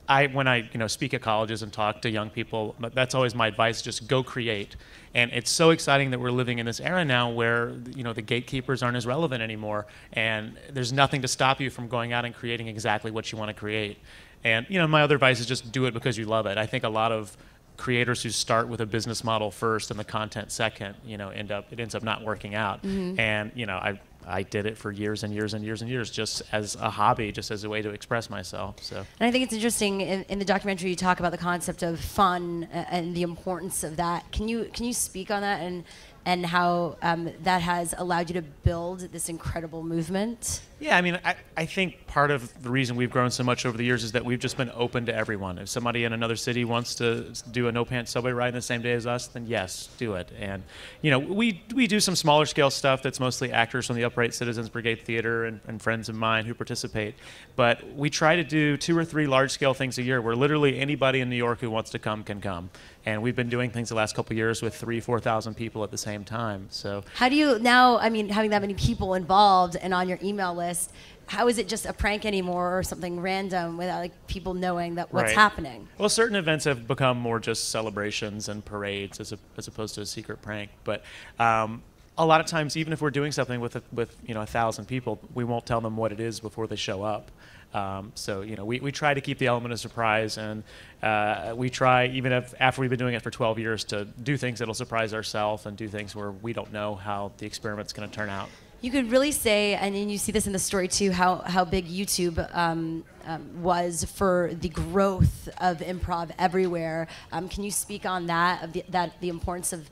when I speak at colleges and talk to young people, that's always my advice: just go create. And it's so exciting that we're living in this era now where the gatekeepers aren't as relevant anymore, and there's nothing to stop you from going out and creating exactly what you want to create. And my other advice is just do it because you love it. I think a lot of creators who start with a business model first and the content second, it ends up not working out. Mm-hmm. And I did it for years and years and years and years, just as a hobby, just as a way to express myself. So. And I think it's interesting in the documentary you talk about the concept of fun and the importance of that. Can you speak on that and how that has allowed you to build this incredible movement? Yeah, I mean, I think part of the reason we've grown so much over the years is that we've just been open to everyone. If somebody in another city wants to do a no-pants subway ride in the same day as us, then yes, do it. And, we do some smaller scale stuff that's mostly actors from the Upright Citizens Brigade Theater and friends of mine who participate. But we try to do 2 or 3 large scale things a year where literally anybody in New York who wants to come can come. And we've been doing things the last couple of years with 3,000-4,000 people at the same time. So how do you now, having that many people involved and on your email list, how is it just a prank anymore or something random without people knowing that what's happening? Well, certain events have become more just celebrations and parades as opposed to a secret prank. But a lot of times, even if we're doing something with 1,000 people, we won't tell them what it is before they show up. So we try to keep the element of surprise, and we try, even after we've been doing it for 12 years, to do things that'll surprise ourselves and do things where we don't know how the experiment's going to turn out. You could really say, and you see this in the story too, how big YouTube was for the growth of Improv Everywhere. Can you speak on that, the importance of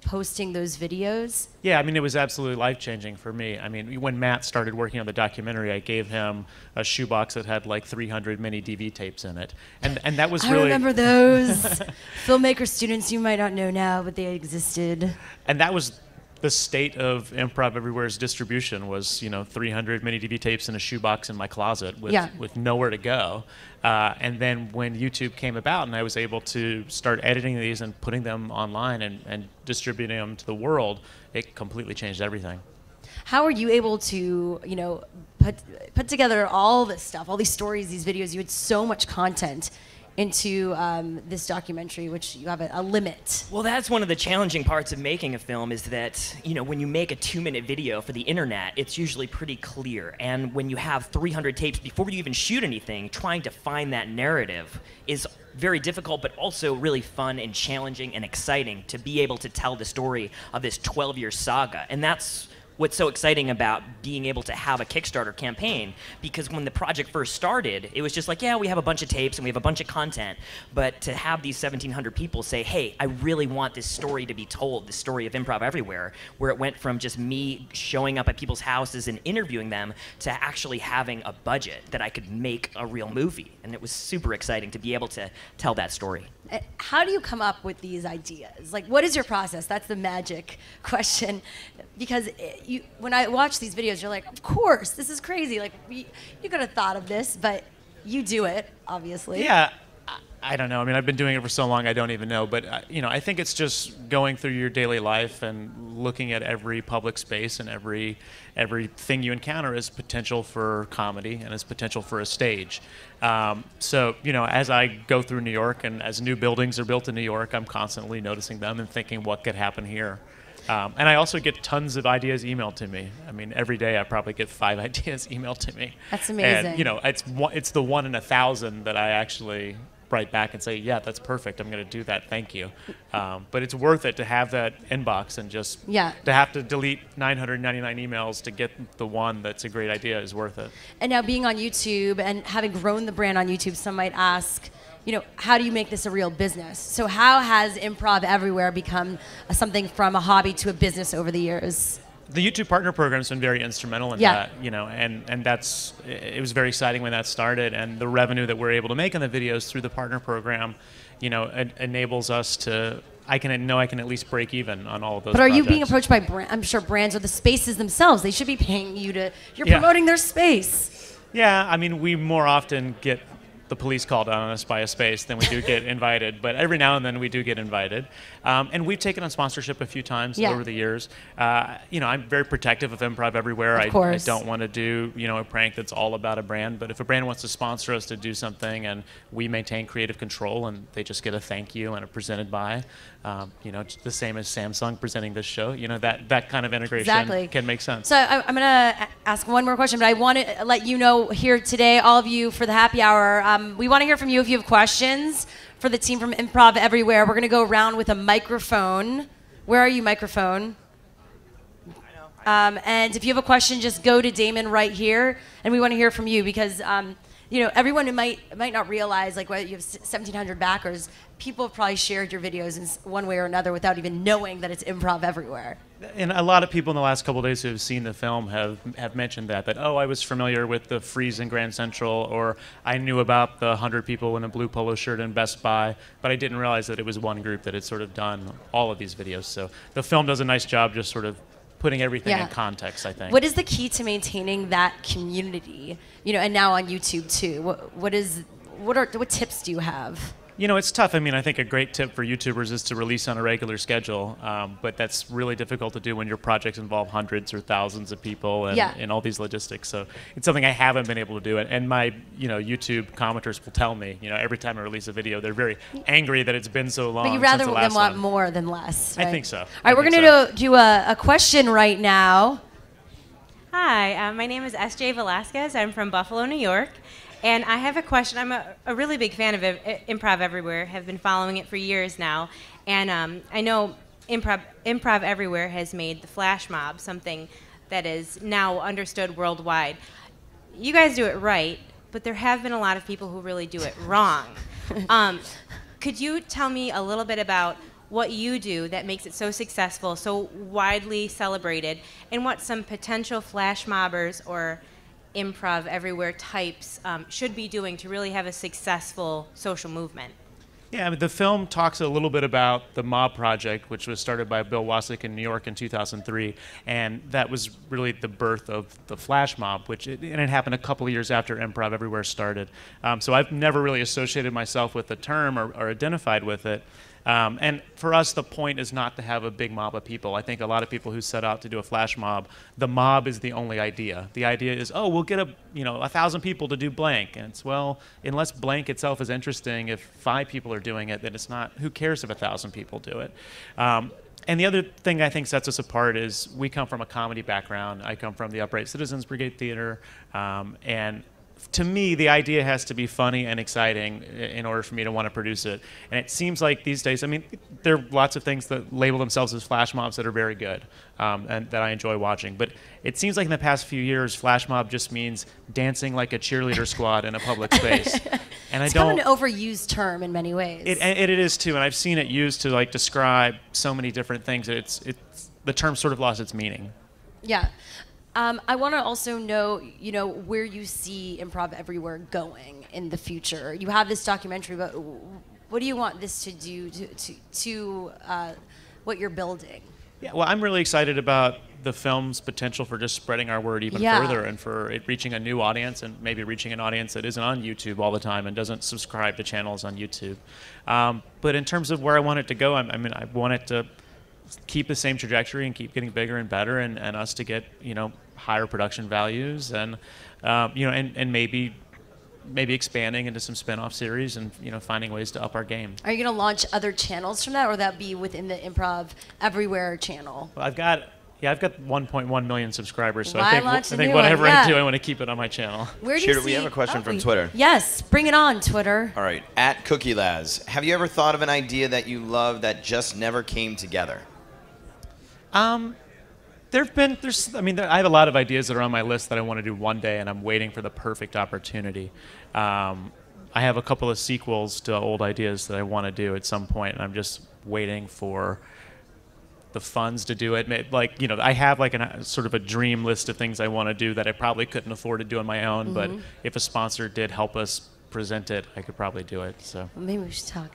posting those videos? Yeah, I mean, it was absolutely life-changing for me. I mean, when Matt started working on the documentary, I gave him a shoebox that had like 300 mini DV tapes in it. And that was really... I remember those. Filmmaker students you might not know now, but they existed. And that was the state of Improv Everywhere's distribution was, 300 mini DV tapes in a shoebox in my closet with nowhere to go. And then when YouTube came about and I was able to start editing these and putting them online and distributing them to the world, it completely changed everything. How are you able to, put together all this stuff, all these stories, these videos? You had so much content into this documentary, which you have a limit. Well, that's one of the challenging parts of making a film is that, when you make a 2-minute video for the internet, it's usually pretty clear. And when you have 300 tapes before you even shoot anything, trying to find that narrative is very difficult, but also really fun and challenging and exciting to be able to tell the story of this 12-year saga. And that's what's so exciting about being able to have a Kickstarter campaign, because when the project first started, it was just like, yeah, we have a bunch of tapes and we have a bunch of content, but to have these 1,700 people say, hey, I really want this story to be told, the story of Improv Everywhere, where it went from just me showing up at people's houses and interviewing them to actually having a budget that I could make a real movie. And it was super exciting to be able to tell that story. How do you come up with these ideas? Like, what is your process? That's the magic question. Because when I watch these videos, you're like, of course, this is crazy. Like, you could have thought of this, but you do it, obviously. Yeah, I don't know. I mean, I've been doing it for so long, I don't even know. But, I think it's just going through your daily life and looking at every public space and everything you encounter as potential for comedy and as potential for a stage. So, as I go through New York and as new buildings are built in New York, I'm constantly noticing them and thinking what could happen here. And I also get tons of ideas emailed to me. I mean, every day I probably get 5 ideas emailed to me. That's amazing. And, it's the 1 in 1,000 that I actually write back and say, yeah, that's perfect. I'm going to do that. Thank you. But it's worth it to have that inbox and just to have to delete 999 emails to get the one that's a great idea is worth it. And now being on YouTube and having grown the brand on YouTube, some might ask, how do you make this a real business? So how has Improv Everywhere become something from a hobby to a business over the years? The YouTube Partner Program's been very instrumental in that, and it was very exciting when that started, and the revenue that we're able to make on the videos through the Partner Program, enables us to, I can at least break even on all of those But are projects. you being approached by I'm sure brands or the spaces themselves? They should be paying you you're promoting their space. Yeah, I mean, we more often get the police called on us by a space, then we do get invited. But every now and then we do get invited. And we've taken on sponsorship a few times over the years. I'm very protective of Improv Everywhere. I don't want to do, a prank that's all about a brand. But if a brand wants to sponsor us to do something and we maintain creative control and they just get a thank you and a presented by, the same as Samsung presenting this show, that kind of integration can make sense. So I'm going to ask one more question, but I want to let you know here today, all of you, for the happy hour, we want to hear from you if you have questions for the team from Improv Everywhere. We're going to go around with a microphone. Where are you, microphone? And if you have a question, just go to Damon right here, and we want to hear from you because everyone who might not realize, like, whether you have 1,700 backers, people have probably shared your videos in one way or another without even knowing that it's Improv Everywhere. And a lot of people in the last couple of days who have seen the film have mentioned that, oh, I was familiar with the Freeze in Grand Central, or I knew about the 100 people in a blue polo shirt in Best Buy, but I didn't realize that it was one group that had sort of done all of these videos. So the film does a nice job just sort of putting everything in context, I think. What is the key to maintaining that community, and now on YouTube too? What tips do you have? It's tough. I mean, I think a great tip for YouTubers is to release on a regular schedule, but that's really difficult to do when your projects involve hundreds or thousands of people and all these logistics. So it's something I haven't been able to do. And my, YouTube commenters will tell me, every time I release a video, they're very angry that it's been so long. But you rather them want more than less, right? I think so. All right, we're going to do a question right now. Hi, my name is S.J. Velasquez. I'm from Buffalo, New York. And I have a question. I'm a really big fan of Improv Everywhere. Have been following it for years now. And I know Improv Everywhere has made the flash mob something that is now understood worldwide. You guys do it right, but there have been a lot of people who really do it wrong. Could you tell me a little bit about what you do that makes it so successful, so widely celebrated, and what some potential flash mobbers or Improv Everywhere types should be doing to really have a successful social movement? Yeah, I mean, the film talks a little bit about the Mob Project, which was started by Bill Wasik in New York in 2003, and that was really the birth of the flash mob, and it happened a couple of years after Improv Everywhere started. So I've never really associated myself with the term or identified with it. And for us, the point is not to have a big mob of people. I think a lot of people who set out to do a flash mob, the mob is the only idea. The idea is, oh, we'll get 1,000 people to do blank. And it's, well, unless blank itself is interesting, if 5 people are doing it, then it's not, who cares if 1,000 people do it? And the other thing I think sets us apart is we come from a comedy background. I come from the Upright Citizens Brigade Theater, and to me, the idea has to be funny and exciting in order for me to want to produce it. And it seems like these days, I mean, there are lots of things that label themselves as flash mobs that are very good and that I enjoy watching. But it seems like in the past few years, flash mob just means dancing like a cheerleader squad in a public space. And it's kind of an overused term in many ways. It is too, and I've seen it used to like describe so many different things. The term sort of lost its meaning. Yeah. I want to also know, where you see Improv Everywhere going in the future. You have this documentary, but what do you want this to do to what you're building? Yeah, well, I'm really excited about the film's potential for just spreading our word even further and for it reaching a new audience and maybe reaching an audience that isn't on YouTube all the time and doesn't subscribe to channels on YouTube. But in terms of where I want it to go, I want it to keep the same trajectory and keep getting bigger and better and us to get, higher production values and, and maybe expanding into some spin-off series and, finding ways to up our game. Are you going to launch other channels from that, or that be within the Improv Everywhere channel? Well, I've got 1.1 million subscribers, so I think whatever I do, I want to keep it on my channel. Where do you see, we have a question from Twitter. Yes, bring it on, Twitter. All right, @CookieLaz. Have you ever thought of an idea that you love that just never came together? I have a lot of ideas that are on my list that I want to do one day, and I'm waiting for the perfect opportunity. I have a couple of sequels to old ideas that I want to do at some point, and I'm just waiting for the funds to do it. I have sort of a dream list of things I want to do that I probably couldn't afford to do on my own, but if a sponsor did help us present it, I could probably do it. So well, maybe we should talk.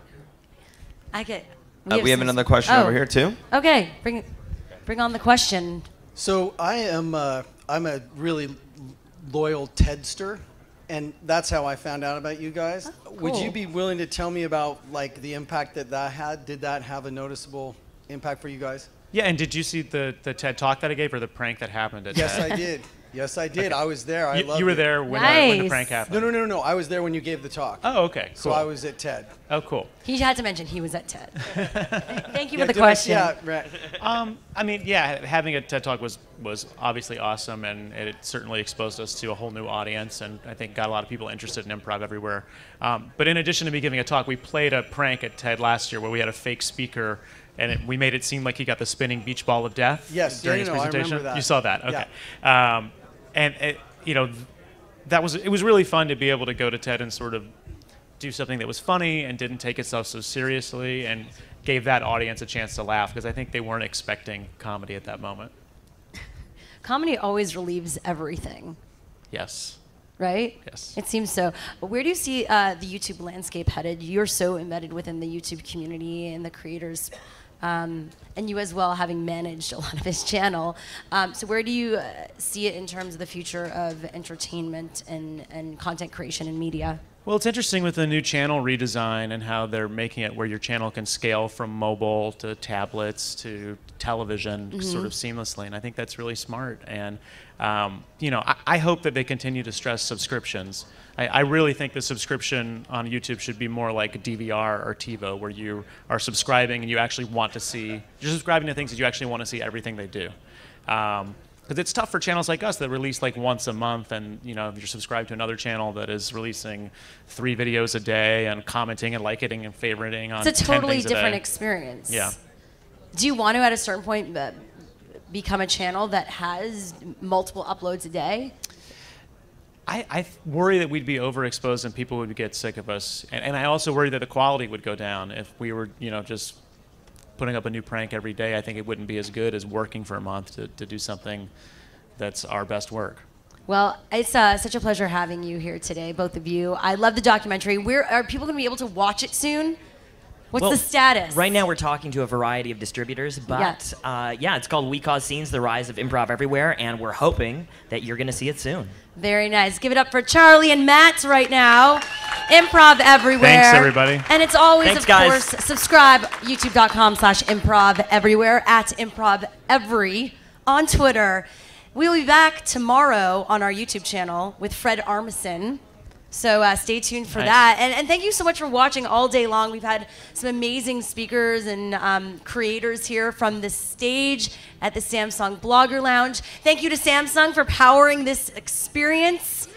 We have another question over here too. Okay, bring on the question. So I'm a really loyal Tedster. and that's how I found out about you guys. Would you be willing to tell me about like the impact that had? Did that have a noticeable impact for you guys? Yeah, and did you see the TED Talk that I gave or the prank that happened at Yes, TED? I did. Yes, I did. Okay. I was there. I loved it. You were there when the prank happened? No. I was there when you gave the talk. Oh, okay. Cool. So I was at TED. Oh, cool. He had to mention he was at TED. Thank you Yeah, for the did I- question. yeah, right. I mean, yeah, having a TED Talk was obviously awesome, and it certainly exposed us to a whole new audience, and I think got a lot of people interested in improv everywhere. But in addition to me giving a talk, we played a prank at TED last year where we had a fake speaker, and we made it seem like he got the spinning beach ball of death during his presentation. I remember that. You saw that, okay. And it, you know, it was really fun to be able to go to TED and sort of do something that was funny and didn't take itself so seriously, and gave that audience a chance to laugh, because I think they weren't expecting comedy at that moment. Comedy always relieves everything, Yes. right? Yes. It seems so. But where do you see the YouTube landscape headed? You're so embedded within the YouTube community and the creators, and you as well, having managed a lot of his channel. So where do you see it in terms of the future of entertainment and content creation and media? Well, it's interesting with the new channel redesign and how they're making it where your channel can scale from mobile to tablets to television sort of seamlessly, and I think that's really smart. And you know, I hope that they continue to stress subscriptions. I really think the subscription on YouTube should be more like a DVR or TiVo, where you are subscribing and you actually want to see, you're subscribing to things that you actually want to see everything they do. Because it's tough for channels like us that release like once a month, and you know, if you're subscribed to another channel that is releasing 3 videos a day and commenting and liking and favoriting on 10 It's a totally things a different day. experience. Yeah. Do you want to, at a certain point, become a channel that has multiple uploads a day? I worry that we'd be overexposed and people would get sick of us, and I also worry that the quality would go down if we were, you know, just putting up a new prank every day. I think it wouldn't be as good as working for a month to do something that's our best work. Well, it's such a pleasure having you here today, both of you. I love the documentary. Are people going to be able to watch it soon? What's the status? Right now we're talking to a variety of distributors, but yeah, it's called We Cause Scenes, The Rise of Improv Everywhere, and we're hoping that you're going to see it soon. Very nice. Give it up for Charlie and Matt right now. Improv Everywhere. Thanks, everybody. And it's always, Thanks, of guys. course, subscribe, youtube.com/Improv Everywhere, at Improv Every on Twitter. We'll be back tomorrow on our YouTube channel with Fred Armisen. So stay tuned for that. And thank you so much for watching all day long. We've had some amazing speakers and creators here from the stage at the Samsung Blogger Lounge. Thank you to Samsung for powering this experience.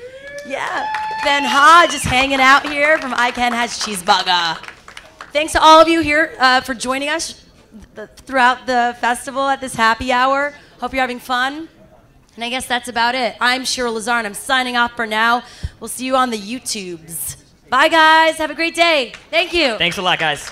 Yeah. Ben Ha just hanging out here from I Can Has Cheeseburger. Thanks to all of you here for joining us throughout the festival at this happy hour. Hope you're having fun. And I guess that's about it. I'm Cheryl Lazar, and I'm signing off for now. We'll see you on the YouTubes. Bye, guys. Have a great day. Thank you. Thanks a lot, guys.